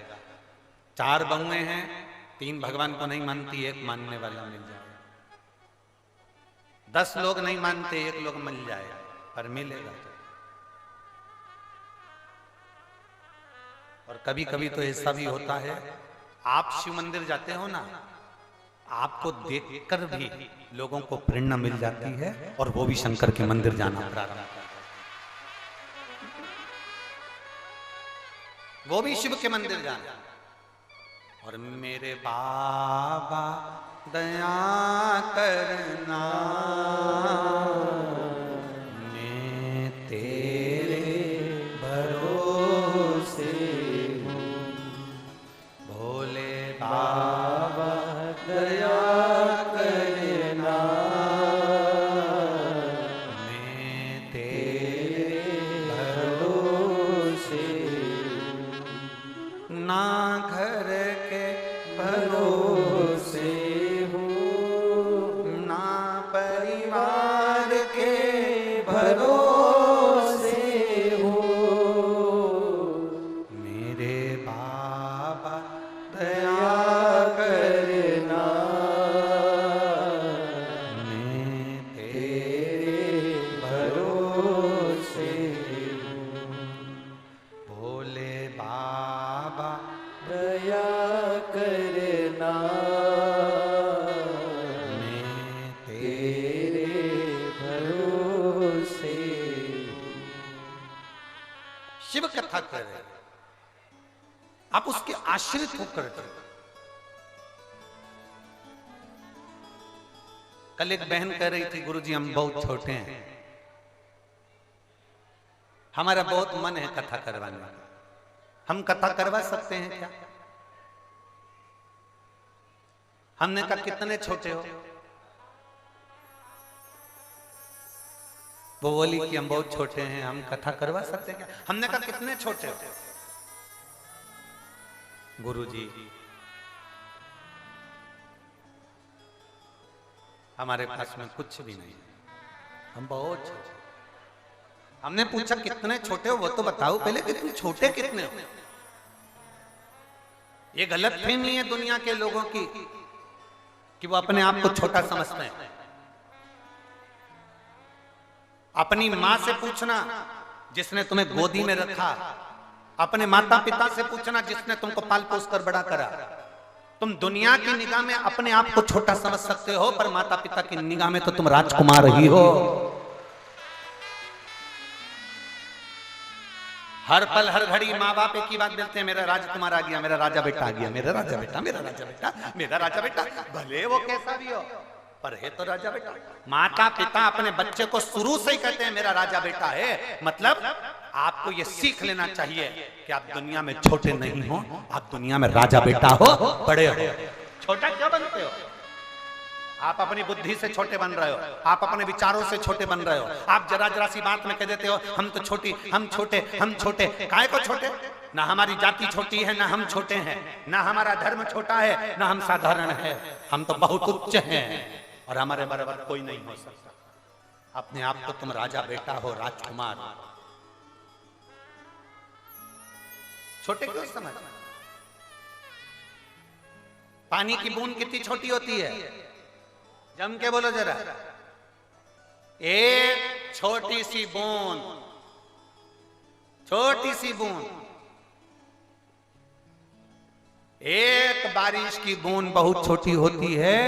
4 बहुएं हैं, 3 भगवान को नहीं मानती, 1 मानने वाला मिल जाएगा। 10 लोग नहीं मानते, 1 लोग मिल जाएगा, पर मिलेगा तो। और कभी कभी तो ऐसा भी होता है, आप शिव मंदिर जाते हो ना, आपको देखकर भी लोगों को प्रेरणा मिल जाती है, और वो भी शंकर के मंदिर जाना प्रारंभ करते हैं, वो भी शिव के मंदिर जाना। और मेरे बाबा दया करना, मैं तेरे भरोसे हूँ, भोले बाबा दया करना, मैं तेरे भरोसे हूँ, ना घर के भरोसे हूँ, ना परिवार के भरोसे हूँ, मेरे बाबा दया करना, मैं तेरे भरोसे हूँ, भोले बाबा दया करना, मैं तेरे भरोसे। शिव कथा कर रहे हैं, आप उसके आश्रित होकर के। कल एक बहन कह रही थी, गुरुजी हम बहुत छोटे हैं, हमारा बहुत मन है कथा करवाने का, हम कथा करवा सकते हैं क्या? हमने कहा कितने छोटे हो? वो बोली कि हम बहुत छोटे हैं, हम कथा करवा सकते हैं क्या? हमने कहा कितने छोटे हो? गुरुजी हमारे पास में कुछ भी नहीं, हम बहुत छोटे। हमने पूछा कितने छोटे हो, वो तो बताओ पहले कि तुम छोटे कितने हो। ये गलत फहमी है दुनिया के लोगों की कि वो अपने आप को छोटा समझते हैं। अपनी मां से पूछना जिसने तुम्हें गोदी में रखा, अपने माता पिता से पूछना जिसने तुमको पाल पोस कर बड़ा करा, तुम दुनिया की निगाह में अपने आप को छोटा समझ सकते हो, पर माता पिता की निगाह में तो तुम राजकुमार ही हो। हर पल हर घड़ी माँ बाप एक ही बात बोलते हैं, मेरा राजकुमार आ गया, मेरा राजा बेटा आ गया, मेरा राजा बेटा, मेरा राजा बेटा, मेरा राजा बेटा। भले वो कैसा भी हो, पर है तो राजा बेटा। माता पिता अपने बच्चे को शुरू से ही कहते हैं मेरा राजा बेटा है। मतलब आपको ये सीख लेना चाहिए कि आप दुनिया में छोटे नहीं हो, आप दुनिया में राजा बेटा हो, बड़े हो। छोटा क्यों बनते हो? आप अपनी बुद्धि से छोटे बन रहे हो, आप अपने विचारों से छोटे बन रहे हो। आप जरा जरा सी बात में कह देते हो हम तो छोटी, हम छोटे, हम छोटे। काहे को छोटे? ना हमारी जाति छोटी है, ना हम छोटे हैं, ना हमारा धर्म छोटा है, ना हम साधारण है। हम तो बहुत उच्च हैं और हमारे बराबर कोई नहीं हो सकता। अपने आप को तुम राजा बेटा हो, राजकुमार। छोटे क्यों समझ? पानी की बूंद कितनी छोटी होती है? जम के बोलो जरा। एक छोटी सी बूंद, छोटी सी बूंद, एक बारिश की बूंद बहुत छोटी होती है,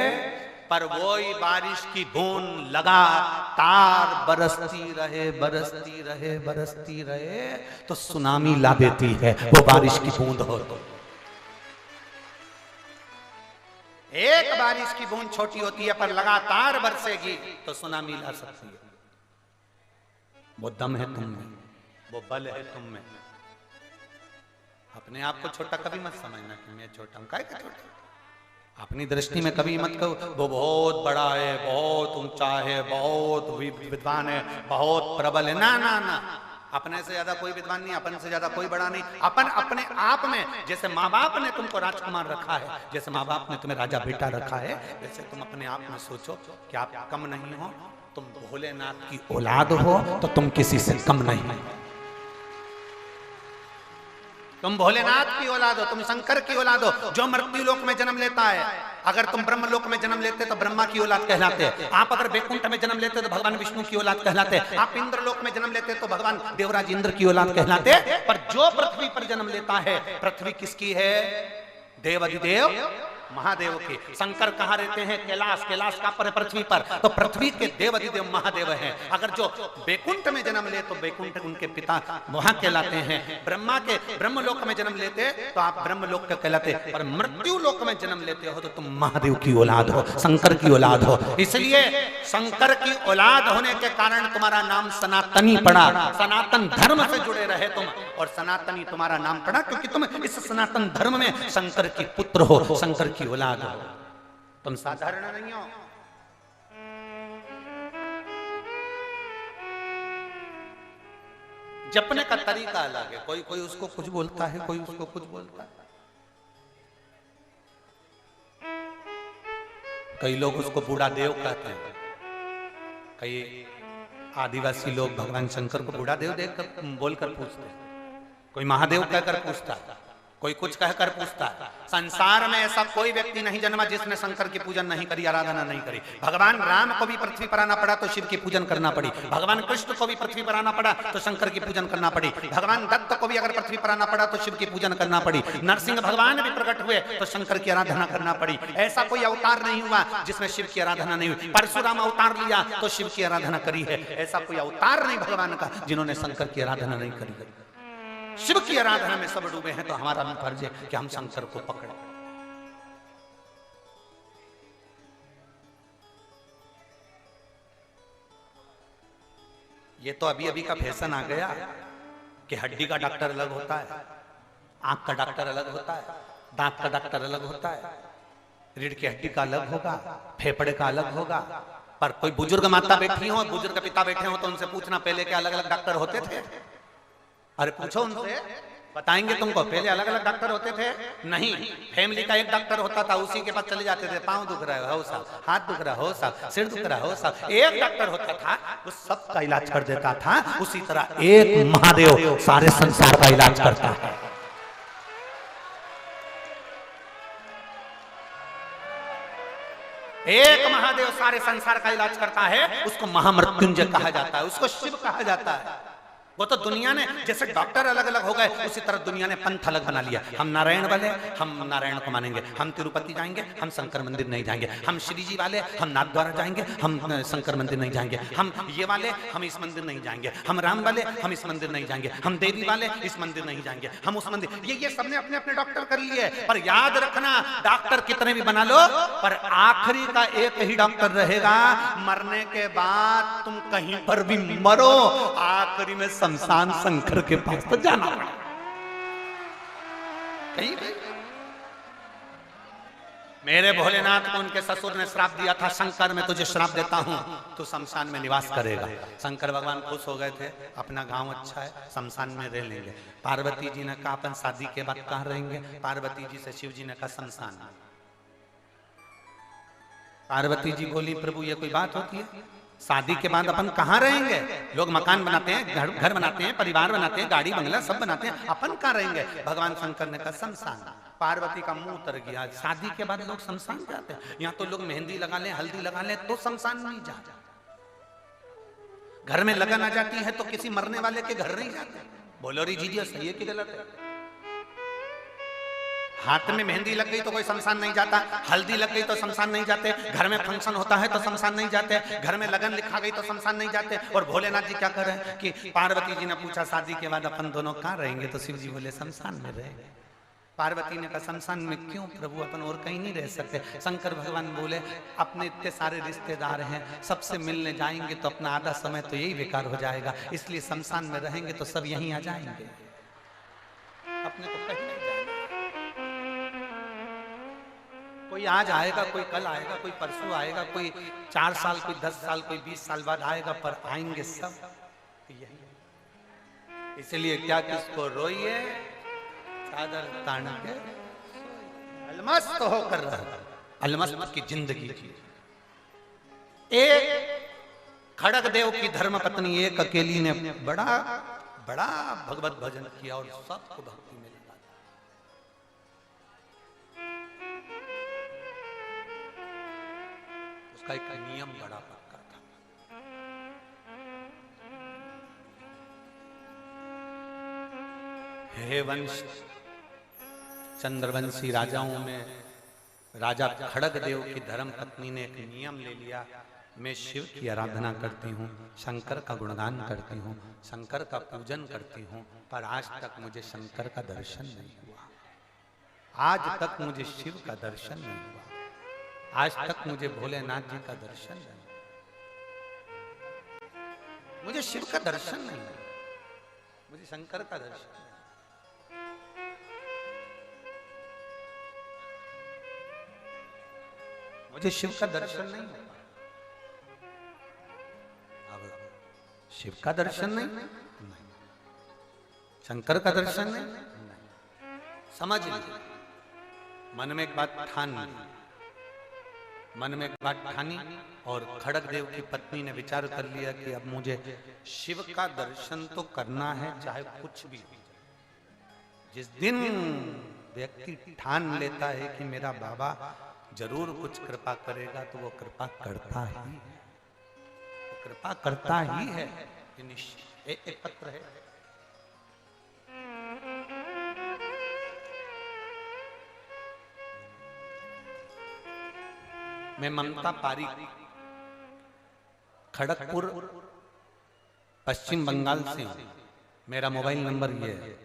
पर वही बारिश की बूंद लगातार बरसती रहे, बरसती रहे, बरसती रहे तो सुनामी ला देती है। वो बारिश की बूंद हो तो एक बारिश की बूंद छोटी होती है, पर लगातार बरसेगी तो सुनामी ला सकती है। वो दम है तुम में, वो बल है तुम में। अपने आप को छोटा कभी मत समझना कि मैं छोटा हूं। काहे का छोटा? अपनी दृष्टि में कभी मत कहो वो बहुत बड़ा है, बहुत ऊंचा है, बहुत विद्वान है, बहुत प्रबल है। ना ना ना, अपने से ज्यादा कोई विद्वान नहीं, अपन से ज्यादा कोई बड़ा नहीं। अपन अपने आप में, जैसे माँ बाप ने तुमको राजकुमार रखा है, जैसे माँ बाप ने तुम्हें राजा बेटा रखा है, वैसे तुम अपने आप में सोचो कि आप कम नहीं हो। तुम भोलेनाथ की औलाद हो तो तुम किसी से कम नहीं हो। तुम भोलेनाथ की औलाद हो, तुम शंकर की औलाद हो जो मृत्यु लोक में जन्म लेता है। अगर तुम ब्रह्म लोक में जन्म लेते तो ब्रह्मा की औलाद कहलाते। आप अगर बैकुंठ में जन्म लेते तो भगवान विष्णु की औलाद कहलाते। आप इंद्र लोक में जन्म लेते तो भगवान देवराज इंद्र की औलाद कहलाते। पर जो पृथ्वी पर जन्म लेता है, पृथ्वी किसकी है? देवाधिदेव महादेव की। शंकर कहाँ रहते हैं? कैलाश। कैलाश का पर पृथ्वी पर, तो पृथ्वी के देवाधिदेव महादेव हैं। अगर जो बैकुंठ में जन्म ले तो बैकुंठ उनके पिता वहां कहलाते हैं। ब्रह्मा के ब्रह्मलोक में जन्म लेते तो आप ब्रह्मलोक के कहलाते। पर मृत्यु लोक में जन्म लेते हो तो तुम महादेव की औलाद हो, शंकर की औलाद हो। इसलिए शंकर की औलाद होने के कारण तुम्हारा नाम सनातनी पड़ा। सनातन धर्म से जुड़े रहे तुम, और सनातनी तुम्हारा नाम पड़ा क्योंकि तुम इस सनातन धर्म में शंकर की पुत्र हो, शंकर की औलाद हो। तुम साधारण नहीं हो। जपने का तरीका अलग है। कोई कोई उसको कुछ बोलता है, कोई उसको कुछ बोलता है। कई लोग उसको बूढ़ा देव कहते हैं। कई आदिवासी लोग भगवान शंकर को बूढ़ा देव देखकर बोलकर पूछते हैं। कोई महादेव कहकर पूछता है, कोई कुछ कहकर पूछता है। संसार में ऐसा कोई व्यक्ति नहीं जन्मा जिसने शंकर की पूजन नहीं करी, आराधना नहीं करी। भगवान राम को भी पृथ्वी पर आना पड़ा तो शिव की पूजन करना पड़ी। भगवान कृष्ण को भी पृथ्वी पर आना पड़ा तो शंकर की पूजन करना पड़ी। भगवान दत्त को भी अगर पृथ्वी पर आना पड़ा तो शिव की पूजन करना पड़ी। नरसिंह भगवान भी प्रकट हुए तो शंकर की आराधना करना पड़ी। ऐसा कोई अवतार नहीं हुआ जिसमें शिव की आराधना नहीं हुई। परशुराम अवतार लिया तो शिव की आराधना करी है। ऐसा कोई अवतार नहीं भगवान का जिन्होंने शंकर की आराधना नहीं करी। शिव की आराधना में सब डूबे हैं, तो हमारा भी फर्ज है कि हम शंकर को पकड़ें। ये तो अभी अभी का फैशन आ गया कि हड्डी का डॉक्टर अलग होता है, आंख का डॉक्टर अलग होता है, दांत का डॉक्टर अलग होता है, रीढ़ की हड्डी का अलग होगा, फेफड़े का अलग होगा। पर कोई बुजुर्ग माता बैठी हो, बुजुर्ग पिता बैठे हो तो उनसे पूछना पहले के अलग अलग डॉक्टर होते थे? अरे पूछो उनसे, बताएंगे तुमको। पहले अलग अलग डॉक्टर होते थे? नहीं। फैमिली का एक डॉक्टर होता था, उसी के पास चले जाते थे। पाँव दुख रहा हो साहब, हाथ दुख रहा हो साहब, सिर दुख रहा हो साहब, एक डॉक्टर होता था, वो सबका इलाज कर देता था। उसी तरह एक महादेव सारे संसार का इलाज करता है। एक महादेव सारे संसार का इलाज करता है। उसको महामृत्युंजय कहा जाता है, उसको शिव कहा जाता है। वो तो दुनिया ने, जैसे डॉक्टर अलग अलग हो गए उसी तरह दुनिया ने पंथ अलग बना लिया। हम नारायण वाले, हम नारायण को मानेंगे, हम तिरुपति जाएंगे, हम शंकर मंदिर नहीं जाएंगे, हम श्री जी वाले, हम नाथद्वारा जाएंगे, हम शंकर मंदिर नहीं जाएंगे, हम ये वाले, हम इस मंदिर नहीं जाएंगे, हम राम वाले, हम इस मंदिर नहीं जाएंगे, हम देवी वाले इस मंदिर नहीं जाएंगे, हम उस मंदिर, ये सबने अपने अपने डॉक्टर कर लिए। पर याद रखना, डॉक्टर कितने भी बना लो, पर आखिरी का एक ही डॉक्टर रहेगा। मरने के बाद तुम कहीं पर भी मरो, आखिरी में शमशान शंकर के पास तो जाना पड़ेगा कहीं भी। मेरे भोलेनाथ को उनके ससुर ने श्राप दिया था, शंकर मैं तुझे श्राप देता हूं, तू शमशान में निवास करेगा। शंकर भगवान खुश हो गए थे, अपना गांव अच्छा है, शमशान में रह लेंगे। पार्वती जी ने कहा अपन शादी के बाद कहां रहेंगे? पार्वती जी से शिव जी ने कहा शमशान। पार्वती जी बोली प्रभु ये कोई बात होती है? शादी के बाद अपन कहाँ रहेंगे? लोग मकान बनाते हैं, घर बनाते हैं, परिवार बनाते हैं, गाड़ी बंगला सब बनाते हैं, अपन कहाँ रहेंगे? भगवान शंकर ने कहा शमशान। पार्वती का मुंह उतर गया, शादी के बाद लोग शमशान जाते हैं? यहाँ तो लोग मेहंदी लगा ले, हल्दी लगा ले तो शमशान नहीं जाते। घर में लगन आ जाती है तो किसी मरने वाले के घर नहीं जाते। बोलो री जी सही है कि गलत है? हाथ में मेहंदी लग गई तो कोई शमशान नहीं जाता, हल्दी लग गई तो शमशान नहीं जाते, घर में फंक्शन होता है तो शमशान नहीं जाते, घर में लगन लिखा गई तो शमशान नहीं जाते। और भोलेनाथ जी क्या कर रहे हैं कि पार्वती जी ने पूछा शादी के बाद अपन दोनों कहाँ रहेंगे? तो शिव जी बोले शमशान में रहेंगे। पार्वती ने कहा शमशान में क्यों प्रभु, अपन और कहीं नहीं रह सकते? शंकर भगवान बोले अपने इतने सारे रिश्तेदार हैं, सबसे मिलने जाएंगे तो अपना आधा समय तो यही बेकार हो जाएगा, इसलिए शमशान में रहेंगे तो सब यहीं आ जाएंगे, अपने को कहीं नहीं जाएंगे। कोई आज आएगा, कोई कल आएगा, कोई परसों आएगा, कोई 4 साल, कोई 10 साल, कोई 20 साल बाद आएगा, पर आएंगे सब यही। इसलिए क्या किसको रोइए, चादर तान के अलमस्त होकर रहा, अलमस्त की जिंदगी की। एक खड़ग देव की धर्म पत्नी एक अकेली ने बड़ा बड़ा भगवत भजन किया और सबको भक्ति में लगा। उसका एक नियम बड़ा पक्का था। हे वंश चंद्रवंशी राजाओं में राजा खड़ग देव की धर्म पत्नी ने एक नियम ले लिया, मैं शिव की आराधना करती हूँ, शंकर का गुणगान करती हूँ, शंकर का पूजन करती हूँ, पर आज तक मुझे शंकर का दर्शन नहीं हुआ, आज तक मुझे शिव का दर्शन नहीं हुआ, आज तक मुझे भोलेनाथ जी का दर्शन नहीं, मुझे शिव का दर्शन नहीं हुआ, मुझे शंकर का दर्शन नहीं। मुझे शिव का दर्शन नहीं हुआ। अब शिव का दर्शन नहीं, शंकर का दर्शन नहीं, समझ लीजिए। मन में एक बात ठान ली, मन में एक बात ठानी और खड़ग देव की पत्नी ने विचार कर लिया कि अब मुझे शिव का दर्शन तो करना है, चाहे कुछ भी हो। जिस दिन व्यक्ति ठान लेता है कि मेरा बाबा जरूर कुछ कृपा करेगा, तो वो कृपा करता ही है, वो कृपा करता ही है। एक पत्र है, मैं ममता पारीक खड़गपुर पश्चिम बंगाल से हूं, मेरा मोबाइल नंबर ये है,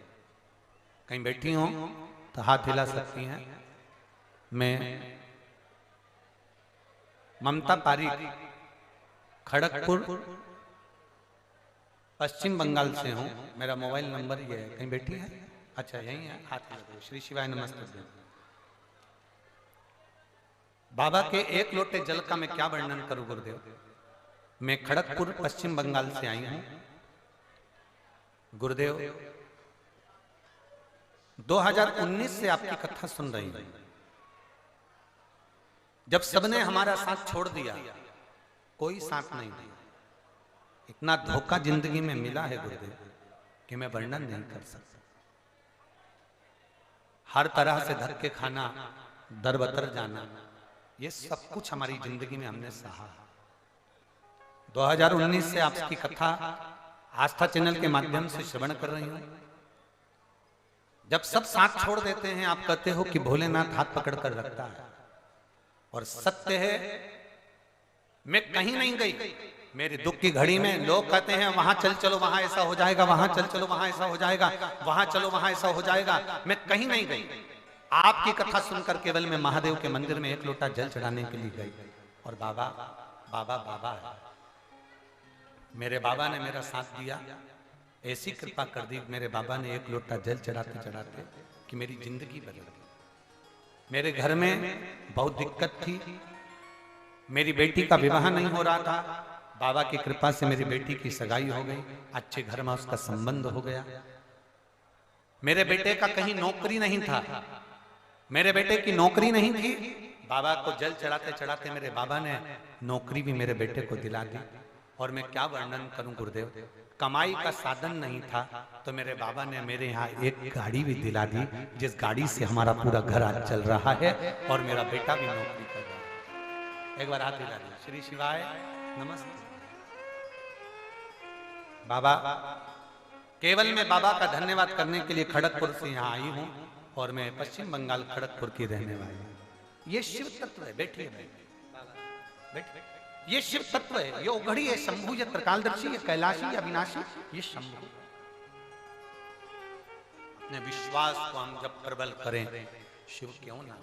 कहीं बैठी हो तो हाथ हिला सकती हैं। मैं ममता पारीक खड़गपुर पश्चिम बंगाल से हूं, मेरा मोबाइल नंबर ये है, कहीं बैठी है? अच्छा यही है, हाथ हिला दो। श्री शिवाय नमस्ते। बाबा के एक लोटे जल का मैं क्या वर्णन करूं गुरुदेव। मैं खड़गपुर पश्चिम बंगाल से आई हूं गुरुदेव, 2019 से आपकी कथा सुन रही हूं। जब सबने हमारा साथ छोड़ दिया, कोई साथ नहीं दिया, इतना धोखा जिंदगी में मिला है गुरुदेव कि मैं वर्णन नहीं कर सकता। हर तरह से धक्के खाना, दर बदर जाना, ये सब कुछ हमारी जिंदगी में हमने सहा। 2019 से आपकी कथा आस्था चैनल के माध्यम से श्रवण कर रही हूं। जब सब साथ छोड़ देते हैं, आप कहते हो कि भोलेनाथ हाथ पकड़ कर रखता है, और सत्य है मैं कहीं नहीं गई। मेरी दुख की घड़ी में लोग कहते हैं वहां चल चलो वहां ऐसा हो जाएगा, वहां चल चलो वहां ऐसा हो जाएगा, वहां चलो वहां ऐसा हो जाएगा। मैं कहीं नहीं गई। आपकी कथा सुनकर केवल मैं महादेव के मंदिर में एक लोटा जल चढ़ाने के लिए गई, और बाबा बाबा बाबा मेरे बाबा ने मेरा साथ दिया। ऐसी कृपा कर दी मेरे बाबा ने एक लोटा जल चढ़ाते चढ़ाते कि मेरी जिंदगी बदल गई। मेरे घर में बहुत दिक्कत थी, मेरी बेटी का विवाह नहीं हो रहा था। बाबा की कृपा से मेरी बेटी की सगाई हो गई, अच्छे घर में उसका संबंध हो गया। मेरे बेटे का कहीं नौकरी नहीं था, मेरे बेटे की नौकरी नहीं थी। बाबा को जल चढ़ाते चढ़ाते मेरे बाबा ने नौकरी भी मेरे बेटे को दिला दी। और मैं क्या वर्णन करूं गुरुदेव, कमाई का साधन नहीं था तो मेरे बाबा ने मेरे यहाँ एक गाड़ी भी दिला दी, जिस गाड़ी से हमारा पूरा घर आज चल रहा है और मेरा बेटा भी नौकरी कर रहा है। एक बार हाथ दिला दी। श्री शिवाय नमस्ते। बाबा, केवल मैं बाबा का धन्यवाद करने के लिए खड़गपुर से यहाँ आई हूँ, और मैं पश्चिम बंगाल खड़गपुर की रहने वाली हूँ। ये शिव तत्व है। बैठिए बैठिए। ये शिव तत्व है, ये उघड़ी है, शंभु, ये त्रिकालदर्शी, ये कैलाशी, ये अविनाशी, ये शंभु। अपने विश्वास को हम जब प्रबल करें, शिव क्यों ना।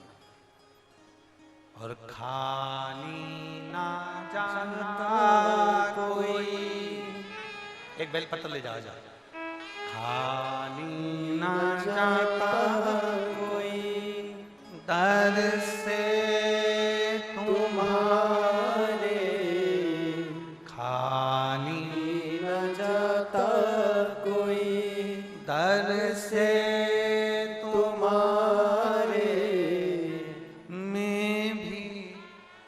और खाली ना जाता कोई, एक बेलपत्र ले जाओ जाओ। खाली ना जाता कोई दर से तुम्हारे, खाली न जाता कोई दर से तुम्हारे, मैं भी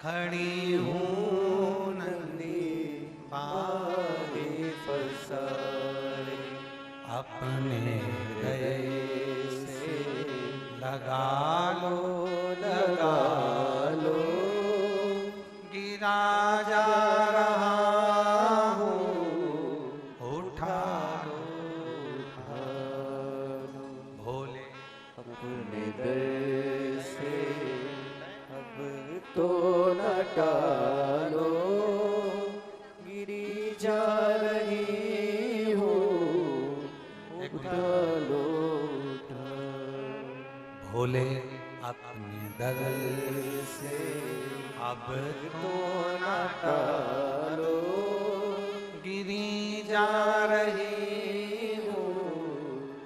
खड़ी हूँ नंदी पाए फसाए, अपने गए से लगा लो, गिरा जा रहा हूँ, उठा लो भोले अपने दर से अब तो न टालो, गिरी जा रही हूँ, उठा लो भोले अपने दर से अब तो न टालो, गिरी जा रही हूँ,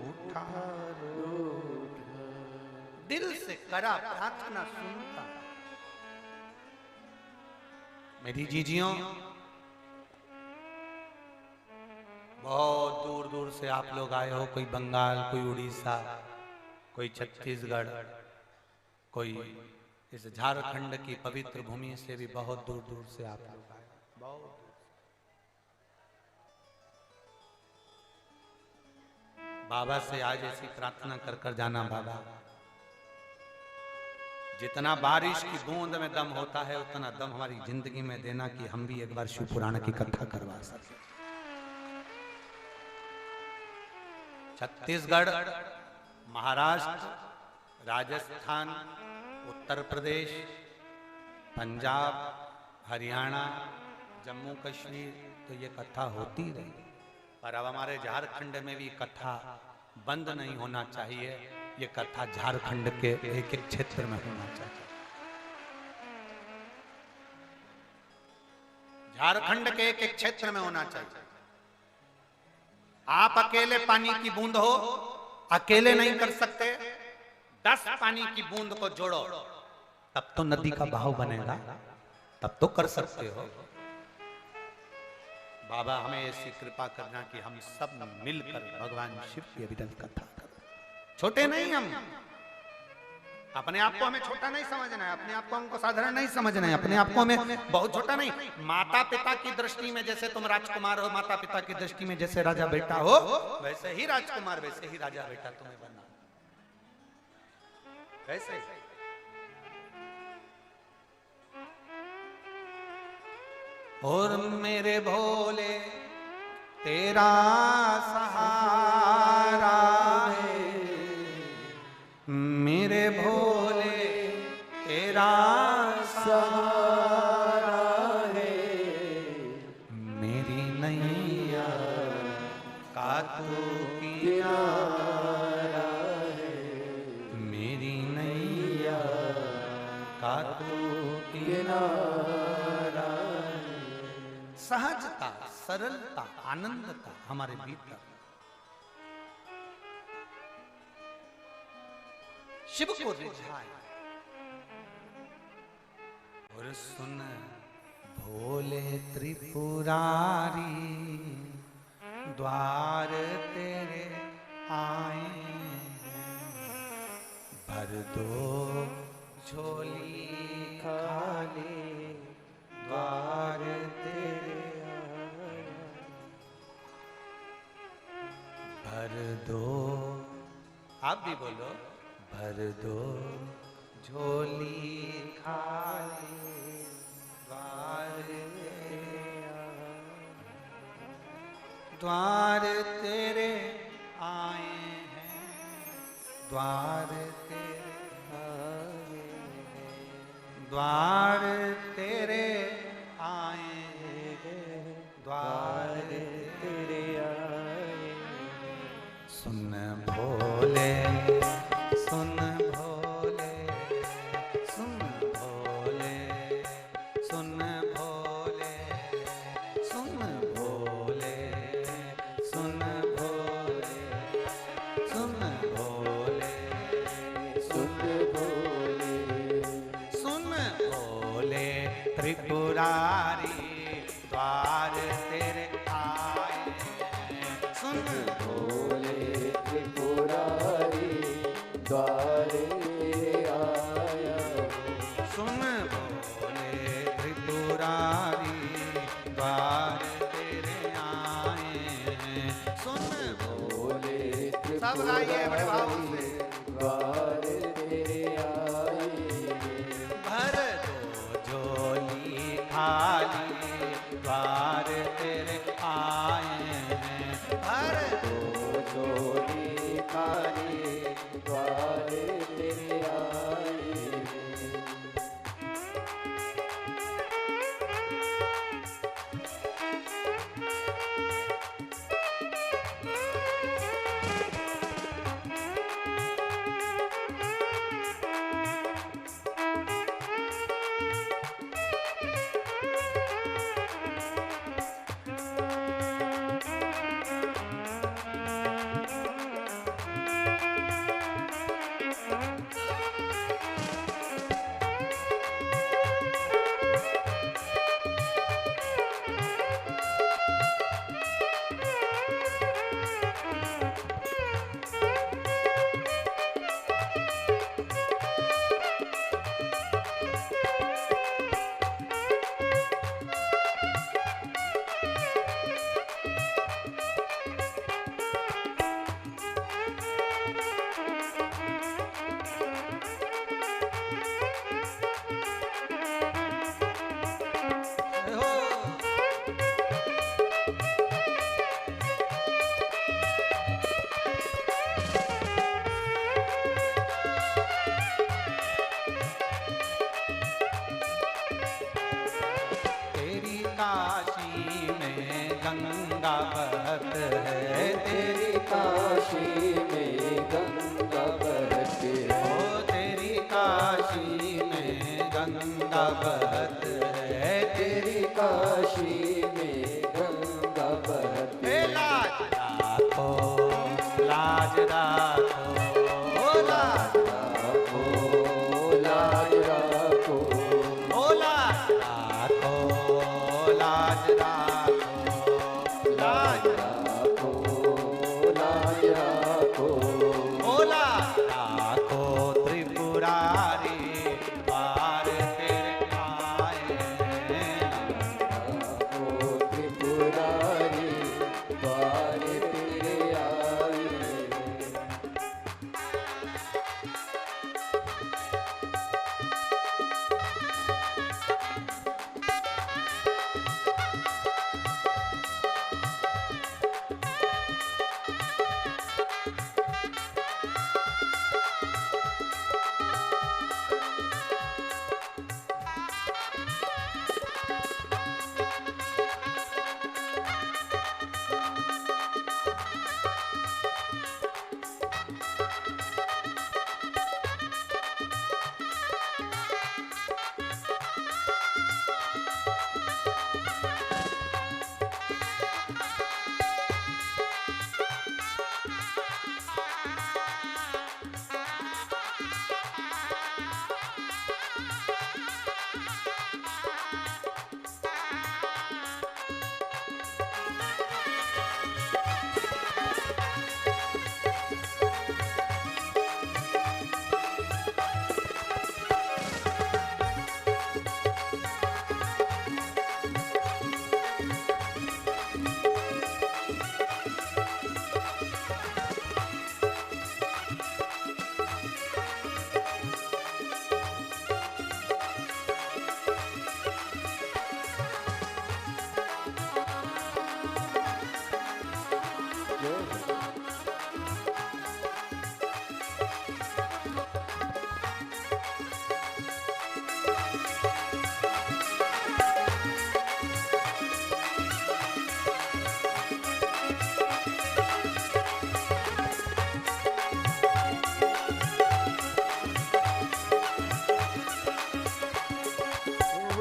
उठा लो। दिल से करा प्रार्थना सुनता। मेरी जीजियों, बहुत दूर दूर से आप लोग आए हो, कोई बंगाल, कोई उड़ीसा, कोई छत्तीसगढ़, कोई इस झारखंड की पवित्र भूमि से भी बहुत दूर दूर से आप लोग आए। बहुत बाबा से आज ऐसी प्रार्थना कर कर जाना, बाबा जितना बारिश की बूंद में दम होता है उतना दम हमारी जिंदगी में देना कि हम भी एक बार शिव पुराण की कथा करवा सके। छत्तीसगढ़, महाराष्ट्र, राजस्थान, उत्तर प्रदेश, पंजाब, हरियाणा, जम्मू कश्मीर, तो ये कथा होती रही। पर अब हमारे झारखंड में भी कथा बंद नहीं होना चाहिए। ये कथा झारखंड के एक एक क्षेत्र में होना चाहिए। झारखंड के एक एक क्षेत्र में होना चाहिए। आप अकेले पानी की बूंद हो, अकेले नहीं कर सकते। 10 पानी की बूंद को जोड़ो, तब तो नदी का बहाव बनेगा, तब तो कर सकते हो। बाबा हमें ऐसी कृपा करना कि हम सब मिलकर भगवान शिव की अविरत कथा करें। छोटे नहीं हम, अपने आप को हमें छोटा नहीं समझना है, अपने आप को हमको साधारण नहीं समझना है, अपने आप को हमें बहुत छोटा नहीं। माता पिता की दृष्टि में जैसे तुम राजकुमार हो, माता पिता की दृष्टि में जैसे राजा बेटा हो, वैसे ही राजकुमार, वैसे ही राजा बेटा तुम्हें बनना। वैसे और मेरे भोले तेरा सहारा है, मेरे भोले तेरा सहारा है, मेरी नैया का तू किनारा है, मेरी नैया का तू किनारा है। सहजता, सरलता, आनंदता हमारे भीतर। शिव को रिझाए और सुन भोले त्रिपुरारी, द्वार तेरे आए हैं, भर दो झोली खाली, द्वार तेरे आए, भर दो, आप भी बोलो, भर दो झोली खाली, द्वार द्वार तेरे आए हैं, द्वार तेरे आए हैं, द्वार तेरे आए हैं, द्वार तेरे आए हैं। सुन भोले, सुन भोले, सुन भोले, सुन भोले, सुन भोले, सुन भोले, सुन भोले, सुन भोले, सुन भोले त्रिपुरारी, द्वार तेरे आए हैं, सुन भोले त्रिपुरारी, द्वार तेरे आया हूँ। सुन भोले त्रिपुरारी, द्वार तेरे आए हैं, सुन भोले सब गाइए बड़े भाव से। द्वार तेरे आए हैं। भर दो झोली खाली, द्वार तेरे आए हैं, भर दो झोली खाली, द्वार तेरे आए हैं। तेरी काशी में गंगा बहत है, तेरी काशी में गंगा बहती है। ओ तेरी काशी में गंगा बहत है, तेरी काशी में गंगा बहती हे है। लाज राखो, लाज राखो, ओ लाज राखो, लाज राखो, ओ लाज राखो, लाज राखो, लाज राखो, लाज राखो। ओ लाज राखो त्रिपुरारी, द्वार तेरे आए हैं, राखो त्रिपुरारी, द्वार तेरे आए हैं।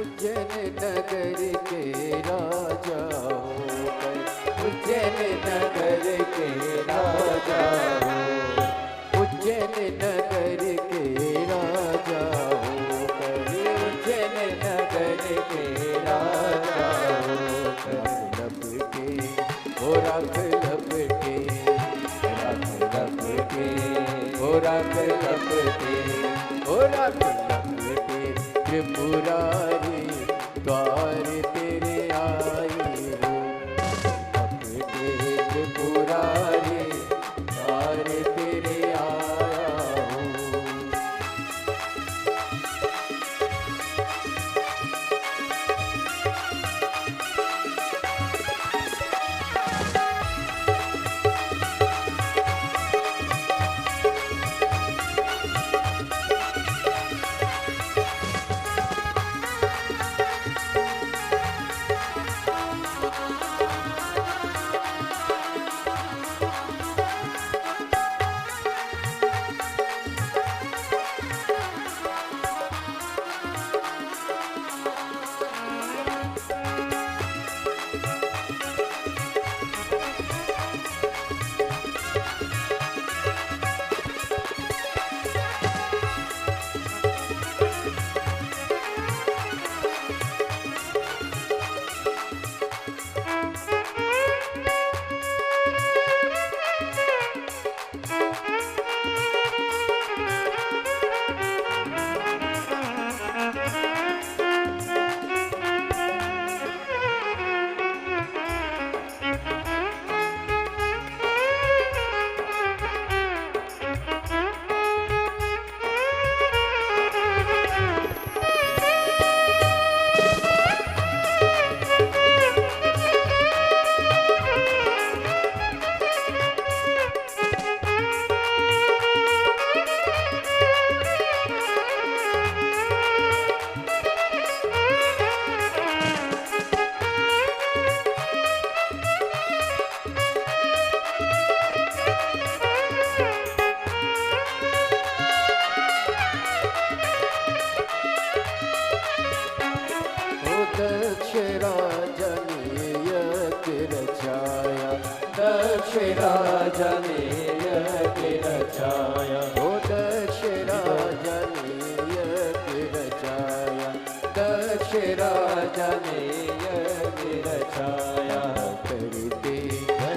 उज्जैन नगर के राजा होकर, उज्जैन नगर के राजा हो, उज्जैन नगर के राजा होकर, उज्जैन नगर के राजा होकर, लपके ओ रख लपके, रख लपके ओ रख लपके, ओ रख लपके त्रिपुरारी द्वार तेरे आई हो, लपके त्रिपुरारी द्वार तेरे आया हूँ। दक्ष राजा ने यज्ञ रचाया, दक्ष राजा ने यज्ञ रचाया, ओ दक्ष राजा ने यज्ञ रचाया, दक्ष राजा ने यज्ञ रचाया, करते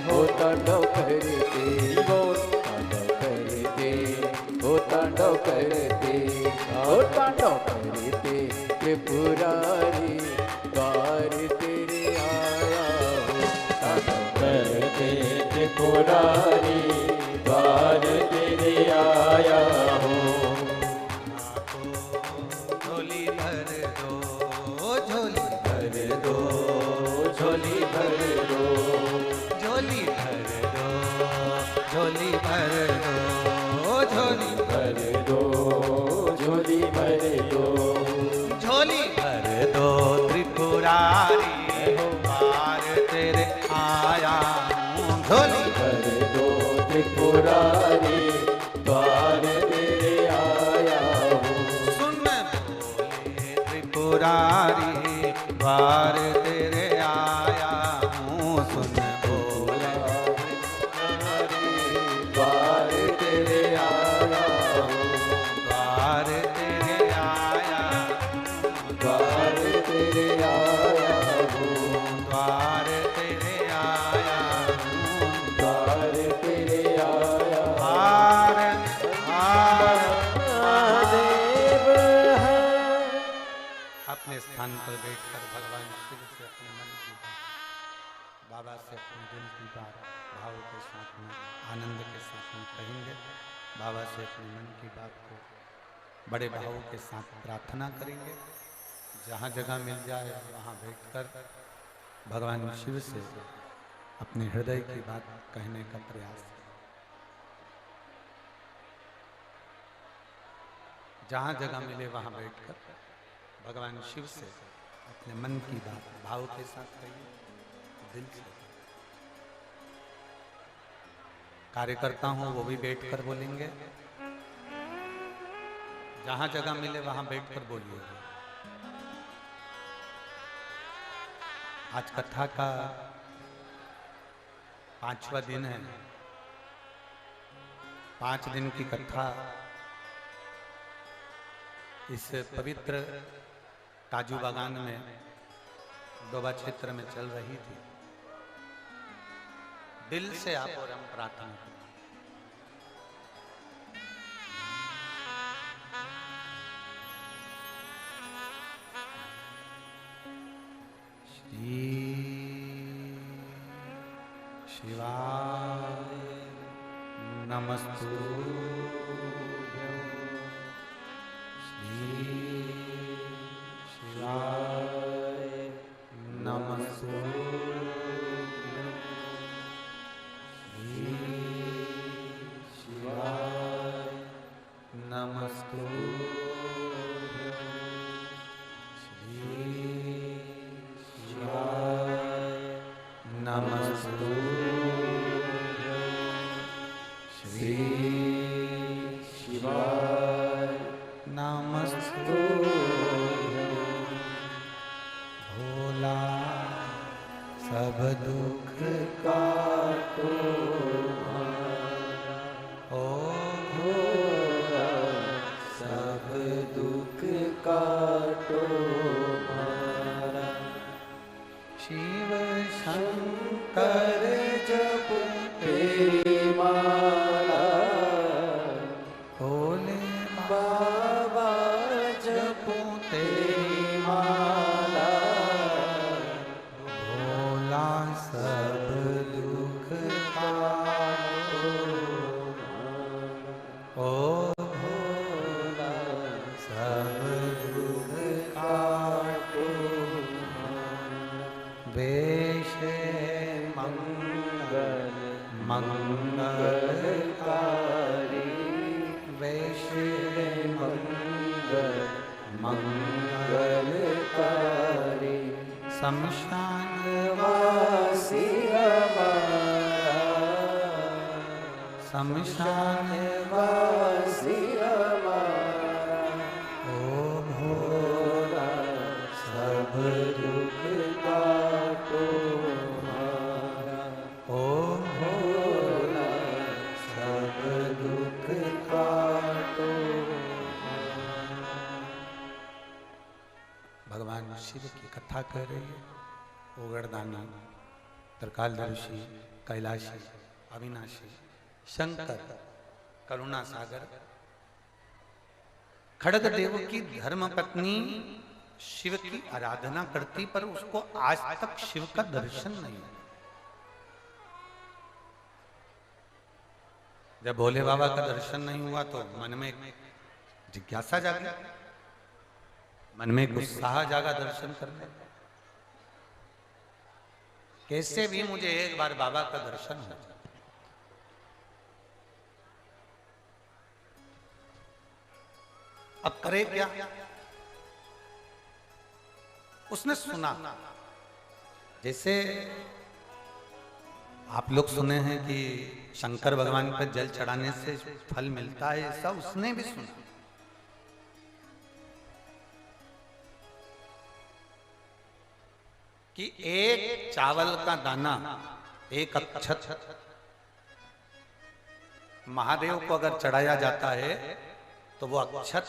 हो तांडव करते, तांडव करते हो तांडव करते, हो तांडव करते त्रिपुरारी द्वार तेरे आया हो, तांडव करते त्रिपुरारी द्वार तेरे आया हो। झोली भर दो, झोली भर दो, झोली भर दो, झोली भर दो, झोली भर दो, झोली भर दो, झोली भर दो, झोली भर दो त्रिपुरारी द्वार तेरे आया हूँ, झोली भर दो त्रिपुरारी द्वार तेरे आया हूँ। सुन बोले त्रिपुरारी द्वार तेरे आया हूँ, सुन बोले द्वार तेरे आया हूँ, द्वार तेरे आया, द्वार तेरे आया हूँ, द्वार तेरे आया हूँ, द्वार तेरे आया हूँ। हार हार महादेव है। अपने स्थान पर बैठकर भगवान शिव से अपने मन की बात, बाबा से अपने दिल की बात भाव के साथ में, आनंद के साथ में कहेंगे। बाबा से अपने मन की बात को बड़े भाव के साथ प्रार्थना करेंगे। जहाँ जगह मिल जाए वहाँ बैठकर भगवान शिव से अपने हृदय की बात कहने का प्रयास करें। जहाँ जगह मिले वहाँ बैठकर भगवान शिव से अपने मन की बात भाव के साथ कहिए, दिल से। कार्यकर्ता हूँ वो भी बैठकर बोलेंगे, जहाँ जगह मिले वहाँ बैठकर बोलिएगा। आज कथा का 5वां दिन है। 5 दिन की कथा इस पवित्र काजू बागान में डोबा क्षेत्र में चल रही थी। दिल से आप और हम प्रार्थना करें। श्री शिवाय नमस्तुभ्यं। श्री शिवाय नमस्तुभ्यं। श्री शिवाय नमस्तुभ्यं। श्री शिवाय नमस्तुभ्यं। श्री शिवाय नमस्तुभ्यं। भोला सब दुख काटो हमारा। ओ भोला सब दुख काटो हमारा। शिव शंकर जप तेरी माला भोले बाबा जपो तेरी माला। भोला सब दुख काटो। ओ भोला सब दुख काटो। वेश मंगल मंगलकारी। वेश मंगल मंगलकारी। शमशान वासी हमारा। शमशान वासी हमारा। ओ भोला सब दुख काटो हमारा। ओ भोला सब दुख काटो। भगवान शिव की कथा कर रही है। ओगरदानी, त्रिकालदर्शी, कैलाशी, अविनाशी, शंकर, करुणा सागर, खड़ग देव की धर्म पत्नी शिव की आराधना करती, पर उसको आज तक शिव का दर्शन नहीं हुआ। जब भोले बाबा का दर्शन नहीं हुआ तो मन में जिज्ञासा जागी, मन में एक उत्साह जागा दर्शन करने का। कैसे भी मुझे एक बार बाबा का दर्शन हो जाए। अब करे क्या? उसने सुना, जैसे आप लोग सुने हैं कि शंकर भगवान पर जल चढ़ाने से फल मिलता है, ऐसा उसने भी सुना। कि एक चावल का दाना, एक अक्षत महादेव को अगर चढ़ाया जाता है तो वो अक्षत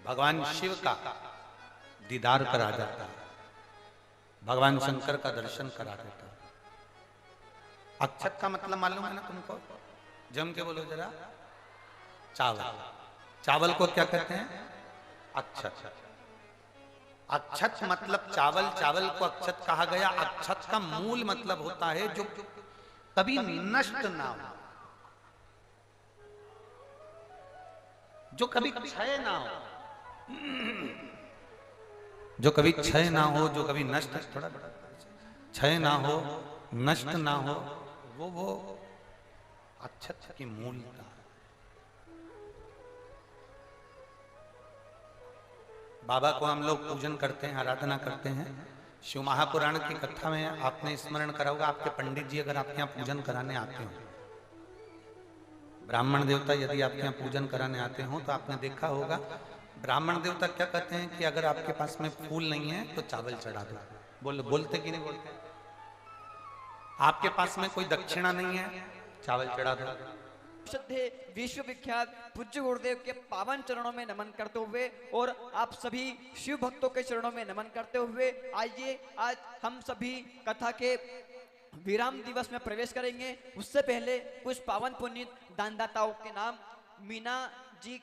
भगवान शिव का दीदार करा जाता है, भगवान शंकर का दर्शन करा देता है। अक्षत का मतलब मालूम है ना तुमको? जम के बोलो जरा। चावल। चावल को क्या कहते हैं? अक्षत। अक्षत मतलब चावल, चावल को अक्षत कहा गया। अक्षत का मूल मतलब होता है जो कभी नष्ट ना हो, जो कभी क्षय ना हो, जो कभी क्षय ना हो, जो कभी नष्ट, थोड़ा क्षय ना हो, नष्ट ना हो, वो अक्षत की मूलता। बाबा को हम लोग पूजन करते हैं, आराधना करते हैं। शिव महापुराण की कथा में आपने स्मरण करा होगा, आपके पंडित जी अगर आपके यहाँ पूजन कराने आते हो, ब्राह्मण देवता यदि आपके यहाँ पूजन कराने आते हो, तो आपने देखा होगा ब्राह्मण देवता क्या कहते हैं कि अगर आपके पास में फूल नहीं है तो चावल चढ़ा दो। बोलते कि नहीं बोलते? आपके पास में कोई दक्षिणा नहीं है, चावल चढ़ा दो। श्रद्धे विश्व विख्यात पूज्य गुरुदेव के पावन चरणों में नमन करते हुए और आप सभी शिव भक्तों के चरणों में नमन करते हुए आइए आज हम सभी कथा के विराम दिवस में प्रवेश करेंगे। उससे पहले कुछ पावन पुनीत दानदाताओं के नाम। मीना जी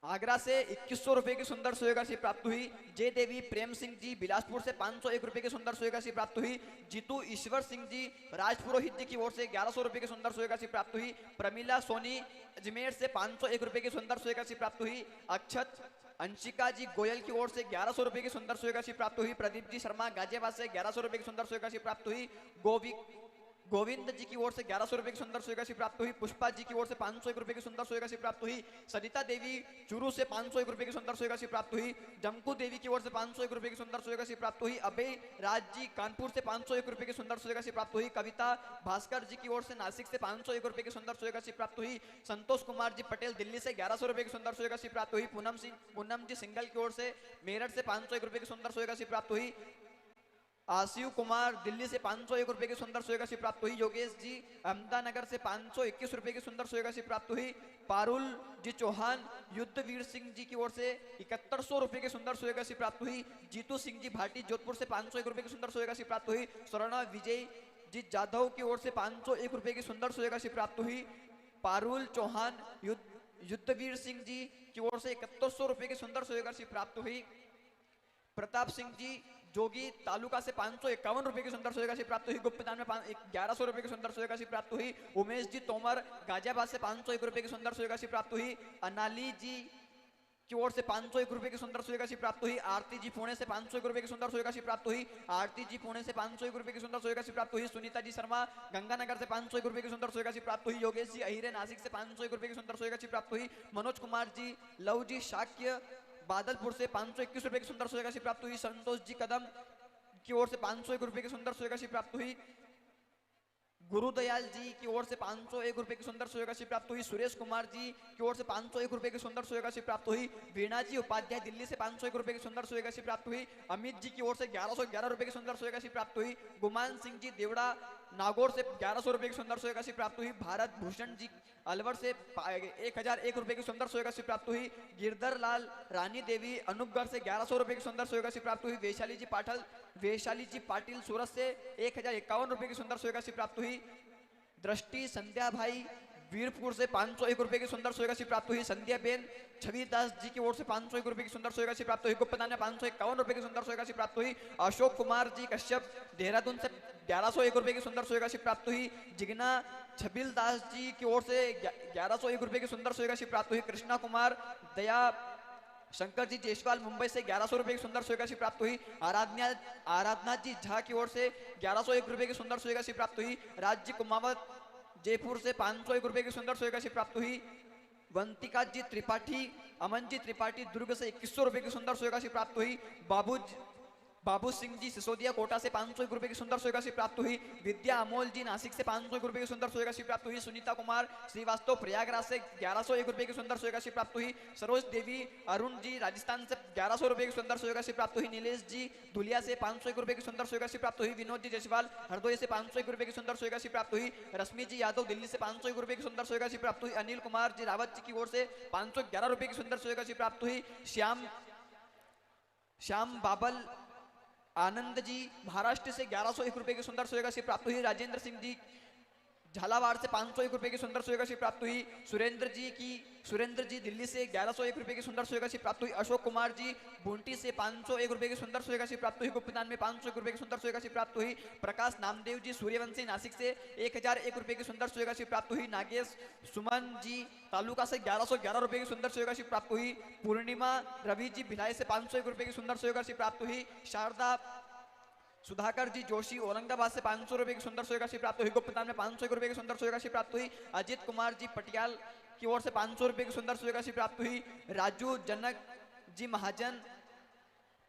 आगरा से 2100 रुपए की सुंदर सोयगासी प्राप्त हुई। जय देवी प्रेम सिंह जी बिलासपुर से 501 रुपए की सुंदर सोयगासी प्राप्त हुई। जीतू ईश्वर सिंह जी राजपुरोहित जी की ओर से 1100 रुपए की सुंदर सोयगासी प्राप्त हुई। प्रमिला सोनी अजमेर से 501 रुपए की सुंदर सोयगासी प्राप्त हुई। अक्षत अंशिका जी गोयल की ओर से 1100 रुपए की सुंदर सोयगासी प्राप्त हुई। प्रदीप जी शर्मा गाजियाबाद से 1100 रुपए की सुंदर सोयगासी प्राप्त हुई। गोविंद जी की ओर से 1100 रुपए की सुंदर सोयगासी प्राप्त हुई। पुष्पा जी की ओर से 501 रुपए की सुंदर सोयगासी प्राप्त हुई। सरिता देवी चूरू से 501 रुपए की सुंदर सोयगासी प्राप्त हुई। जमकू देवी की ओर से 501 रुपए की सुंदर सोयगासी प्राप्त हुई। अभय राज जी कानपुर से 501 रुपए की सुंदर सोयगासी प्राप्त हुई। कविता भास्कर जी की ओर से नासिक से 501 रुपए की सुंदर सोयगासी प्राप्त हुई। संतोष कुमार जी पटेल दिल्ली से 1100 रुपए की सुंदर सोयगासी प्राप्त हुई। पूनम जी सिंगल की ओर से मेरठ से 501 रुपए की सुंदर सोयगासी प्राप्त हुई। आशिव कुमार दिल्ली से 501 रुपए की सुंदर सोयगासी प्राप्त हुई। योगेश जी अहमदानगर से 521 रुपए की सुंदर सोयगासी प्राप्त हुई। पारुल जी चौहान युद्धवीर सिंह जी की ओर से 7100 रुपए की सुंदर सोयगासी प्राप्त हुई। जीतू सिंह जी भाटी जोधपुर से 501 रुपए की सुंदर सोयगासी प्राप्त हुई। स्वर्ण विजय जी जाधव की ओर से 501 रुपए की सुंदर सोयगासी प्राप्त हुई। पारुल चौहान युद्धवीर सिंह जी की ओर से 7100 रुपए की सुंदर सोयगासी प्राप्त हुई। प्रताप सिंह जी जोगी तालुका से 551 रुपए की सुंदर सोयगासी प्राप्त हुई। गुप्तदान में 1100 रुपए की सुंदर सोयगासी प्राप्त हुई। उमेश जी तोमर गाजियाबाद से 501 रुपए की सुंदर सोयगासी प्राप्त हुई। अनाली जी की ओर से 501 रुपए की सुंदर सोयगासी प्राप्त हुई। आरती जी पुणे से 501 रुपए की सुंदर सोयगासी प्राप्त हुई। आरती जी पुणे से 501 रुपए की सुंदर सोयगासी प्राप्त हुई। सुनीता जी शर्मा गंगानगर से 501 रुपए की सुंदर सोयगासी प्राप्त हुई। योगेश जी अहिरे नासिक से 501 रुपए की सुंदर सोयगासी प्राप्त हुई। मनोज कुमार जी लव जी शाक्य बादलपुर से 521 रुपए की सुंदर सोयगासी प्राप्त हुई। संतोष जी कदम की ओर से 501 रुपए की सुंदर सोयगासी प्राप्त हुई। गुरुदयाल जी की ओर से 501 रुपए की सुंदर सोयगासी प्राप्त हुई। सुरेश कुमार जी की ओर से 501 रुपए की सुंदर सोयगासी प्राप्त हुई। वीणा जी उपाध्याय दिल्ली से 501 रुपए की सुंदर सोयगासी प्राप्त हुई। अमित जी की ओर से 1111 रुपए की सुंदर सोयगासी प्राप्त हुई। गुमान सिंह जी देवड़ा नागौर से 1100 रुपए की सुंदर सोयगासी प्राप्त हुई। भारत भूषण जी अलवर से 1001 रुपए की सुंदर सोयगासी प्राप्त हुई। गिरधर लाल रानी देवी अनूपगढ़ से 1100 रुपए की सुंदर सोयगासी प्राप्त हुई। वैशाली जी पाटिल सूरत से 1051 रुपए की सुंदर सोयगासी प्राप्त हुई। दृष्टि संध्या भाई वीरपुर से 501 रुपए की सुंदर सोयगासी प्राप्त हुई। संध्या बेन छविदास जी की ओर से 501 रुपए की सुंदर सोयगासी प्राप्त हुई। गुप्तदान में 551 रुपए की सुंदर सोयगासी प्राप्त हुई। अशोक कुमार जी कश्यप देहरादून से 1101 रुपए की सुंदर सोयगासी प्राप्त हुई। जिग्ना छबिल दास जी की ओर से 1101 रुपए की सुंदर सोयगासी प्राप्त हुई। कृष्णा कुमार दया शंकर जी जयसवाल मुंबई से 1100 रुपए की सुंदर सोयगासी प्राप्त हुई। आराधना जी झा की ओर से 1101 रुपए की सुंदर सोयगासी प्राप्त हुई। राज्य कुमावत जयपुर से 501 रुपए की सुंदर सोयगासी प्राप्त हुई। वंतिका जी त्रिपाठी अमन जी त्रिपाठी दुर्ग से 2100 रुपए की सुंदर सोयगासी प्राप्त हुई। बाबू सिंह जी सिसोदिया कोटा से 501 रुपए की सुंदर सोयगासी प्राप्त हुई। विद्या अमोल जी नासिक से 501 रुपए की सुंदर सोयगासी प्राप्त हुई। सुनीता कुमार श्रीवास्तव प्रयागराज से 1101 रुपए की सुंदर सोयगासी प्राप्त हुई। सरोज देवी अरुण जी राजस्थान से 1100 रुपए की सुंदर सोयगासी प्राप्त हुई। नीलेश जी धुलिया से 501 रुपए की सुंदर सोयगासी प्राप्त हुई। विनोद जी जयसवाल हरदोई से 501 रुपए की सुंदर सोयगासी प्राप्त हुई। रश्मि जी यादव दिल्ली से 501 रुपए की सुंदर सोयगासी प्राप्त हुई। अनिल कुमार जी रावत जी की ओर से 511 रुपए की सुंदर सोयगासी प्राप्त हुई। श्याम बाबल आनंद जी महाराष्ट्र से 1101 रुपए की सुंदर सोयगासी प्राप्त हुई। राजेंद्र सिंह जी झालावाड़ से 501 रुपए की सुंदर सोयगासी प्राप्त हुई। सुरेंद्र जी दिल्ली से 1101 रुपए की सुंदर सोयगासी प्राप्त हुई। अशोक कुमार जी बुंटी से 501 रुपए की सुंदर सोयगासी प्राप्त हुई। गुप्तदान में 501 रुपए की सुंदर सोयगासी प्राप्त हुई। प्रकाश नामदेव जी सूर्यवंशी नासिक से 1001 रुपए की सुंदर सोयगासी प्राप्त हुई। नागेश सुमन जी तालुका से 1111 रुपए की सुंदर सोयगासी प्राप्त हुई। पूर्णिमा रवि जी भिलाई से 501 रुपए की सुंदर सोयगासी प्राप्त हुई। शारदा सुधाकर जी जोशी औरंगाबाद से 500 रुपए की सुंदर सोई राशि प्राप्त हुई। गुप्तदान में 500 रुपए की सुंदर सोई राशि प्राप्त हुई। अजित कुमार जी पटियाल की ओर से 500 रुपए की सुंदर सोई राशि प्राप्त हुई। राजू जनक जी महाजन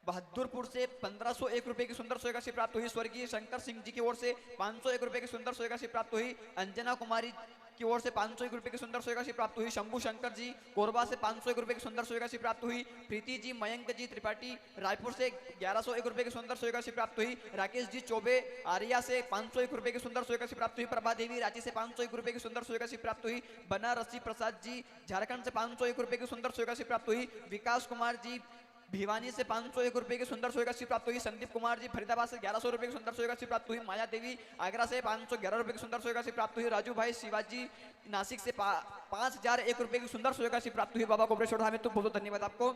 बहादुरपुर से 1501 रुपए की सुंदर सोई राशि प्राप्त हुई। स्वर्गीय शंकर सिंह जी की ओर से 501 रुपए की सुंदर सोई राशि प्राप्त हुई। अंजना कुमारी की ओर से 501 रुपए की सुंदर सोई राशि प्राप्त हुई। शंभू शंकर जी कोरबा से 501 रुपए की सुंदर सोई राशि प्राप्त हुई। प्रीति जी मयंक जी त्रिपाठी रायपुर से 1101 रुपए की सुंदर सोई राशि प्राप्त हुई। राकेश जी चौबे आर्या से 501 रुपए की सुंदर सोई राशि प्राप्त हुई। प्रभा देवी रांची से 501 रुपए की सुंदर सोई राशि प्राप्त हुई। बनारसी प्रसाद जी झारखंड से 501 रुपए की सुंदर सोई राशि प्राप्त हुई। विकास कुमार जी भिवानी से 501 रुपए की सुंदर सोई राशि प्राप्त हुई। संदीप कुमार जी फरीदाबाद से 1100 रुपए की सुंदर सोई राशि प्राप्त हुई। माया देवी आगरा से 511 रुपए की सुंदर सोई राशि प्राप्त हुई। राजू भाई शिवाजी नासिक से 5001 रुपए की सुंदर सोई राशि प्राप्त हुई। बाबा कोपरेश्वर धाम में तो बहुत धन्यवाद आपको।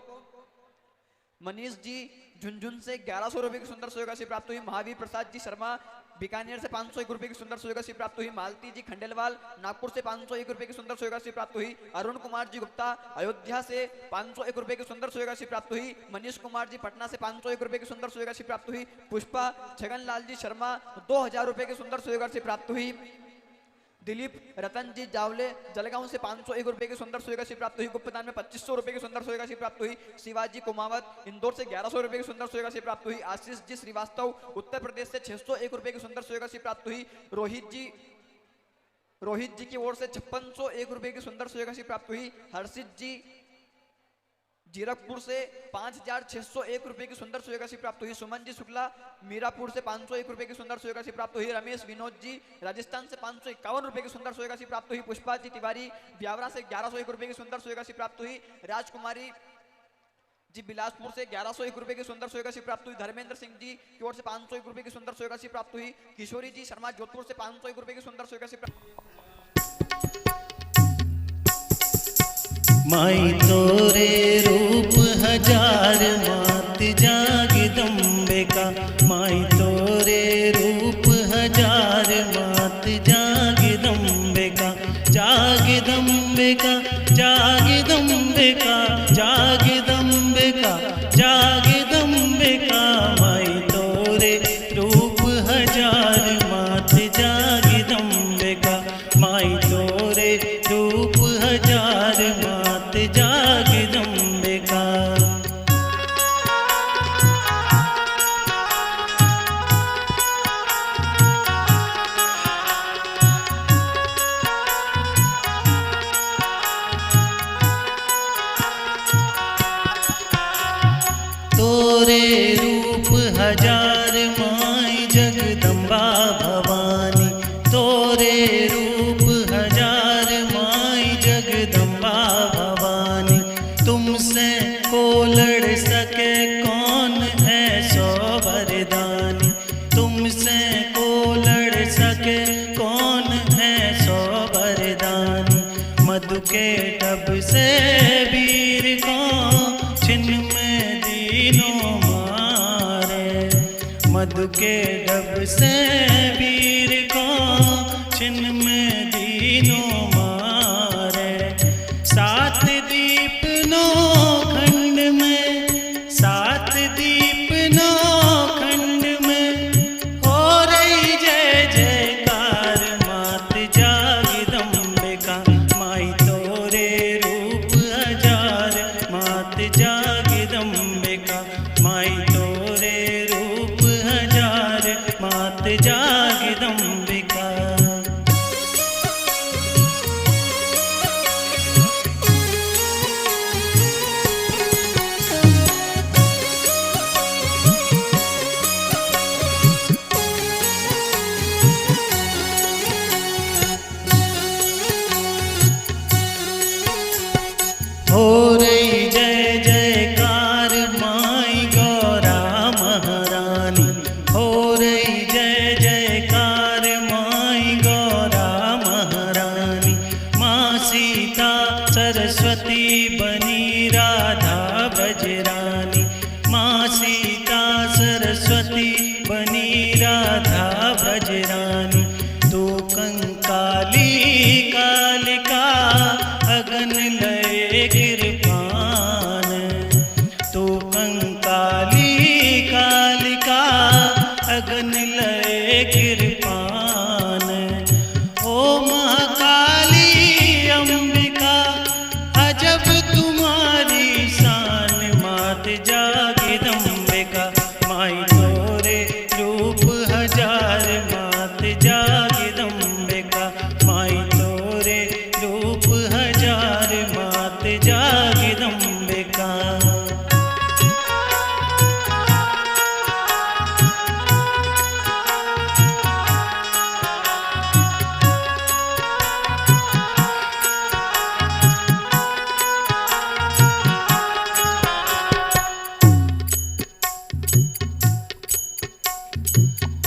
मनीष जी झुंझुन से 1100 रुपए की सुंदर सोई राशि प्राप्त हुई। महावीर प्रसाद जी शर्मा बीकानेर से 501 रुपए की सुंदर सोई राशि प्राप्त हुई। मालती जी खंडेलवाल नागपुर से 501 रुपए की सुंदर सोई राशि प्राप्त हुई। अरुण कुमार जी गुप्ता अयोध्या से 501 रुपए की सुंदर सोई राशि प्राप्त हुई। मनीष कुमार जी पटना से 501 रुपए की सुंदर सोई राशि प्राप्त हुई। पुष्पा छगनलाल जी शर्मा 2000 रुपए की सुंदर सोई राशि प्राप्त हुई। दिलीप रतन जी जावले जलगांव से 501 रुपए की सुंदर सोई राशि प्राप्त हुई। गुप्तदान में 2500 रुपए की सुंदर सोई राशि प्राप्त हुई। शिवाजी कुमावत इंदौर से 1100 रुपए की सुंदर सोई राशि प्राप्त हुई। आशीष जी श्रीवास्तव उत्तर प्रदेश से 601 रुपए की सुंदर सोई राशि प्राप्त हुई। रोहित जी की ओर से 5601 रुपए की सुंदर सोई राशि प्राप्त हुई। हर्षित जी जीरकपुर से 5601 रुपए की सुंदर सोई राशि प्राप्त हुई। सुमन जी शुक्ला मीरापुर से 501 रुपए की सुंदर सोई राशि प्राप्त हुई। रमेश विनोद जी राजस्थान से 551 रुपए की सुंदर सोई राशि प्राप्त हुई। पुष्पा जी तिवारी ब्यावरा से 1101 रुपए की सुंदर सोई राशि प्राप्त हुई। राजकुमारी जी बिलासपुर से 1101 रुपए की सुंदर सोई राशि प्राप्त हुई। धर्मेंद्र सिंह जी की ओर से 501 रुपए की सुंदर सोई राशि प्राप्त हुई। किशोरी जी शर्मा जोधपुर से 501 रुपए की सुंदर सोई राशि प्राप्त। माई तोरे रूप हजार मात जागदम्बे का। माई तोरे रूप हजार मात जागदम्बे का। जागदम्बे का जागदम्बे का जागदम्बे का जागदम्बे का। माई तोरे रूप हजार मात जागदम्बे का। माई तोरे रूप हजार मात जागदम्बे का। तोरे रूप हजार माई जगदम्बा भवानी। तोरे रूप हजार माई जगदम्बा भवानी। तुमसे को लड़ सके कौन है सो वरदानी। तुमसे को लड़ सके कौन है सो वरदानी। मधु के टब से वीर को छिन्न में दीनों मारे। मधु के डब से वीर को छिन्न में दीनों मारे। सात दीप नौ खंड में सात दीप नौ खंड में हो रही जय जयकार मात जागदम्बे का। माई तोरे रूप हजार मात जागदम्बे का। माई तोरे रूप हजार मात जागदम्बे का। हो रही जय जयकार माई गौरा महारानी। हो रही जय जयकार माई गौरा महारानी। माँ सीता सरस्वती बनी राधा ब्रजरानी। माँ सीता सरस्वती बनी राधा ब्रजरानी। तू कंकाली कालिका अगन लय कृपा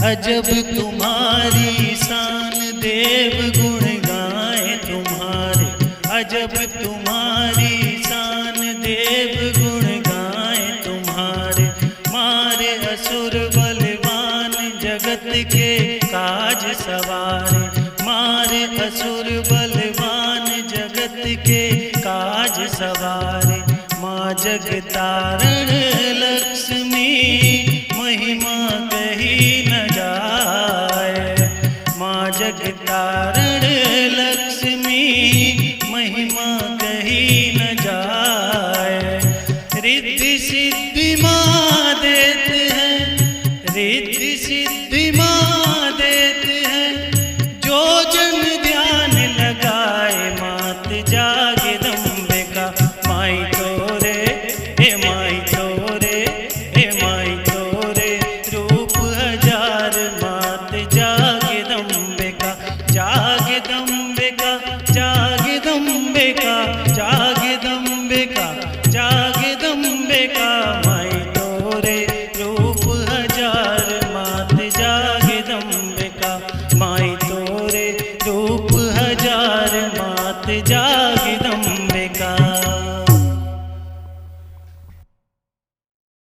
अजब तुम्हारी शान देव गुण गाए तुम्हारे, अजब तुम्हारी शान देव गुण गाए तुम्हारे। मारे असुर बलवान जगत के काज सवारे, मारे असुर बलवान जगत के काज सवारे। माँ जगतारण लक्ष्मी महिमा कही न जाए, माँ जगतारण लक्ष्मी महिमा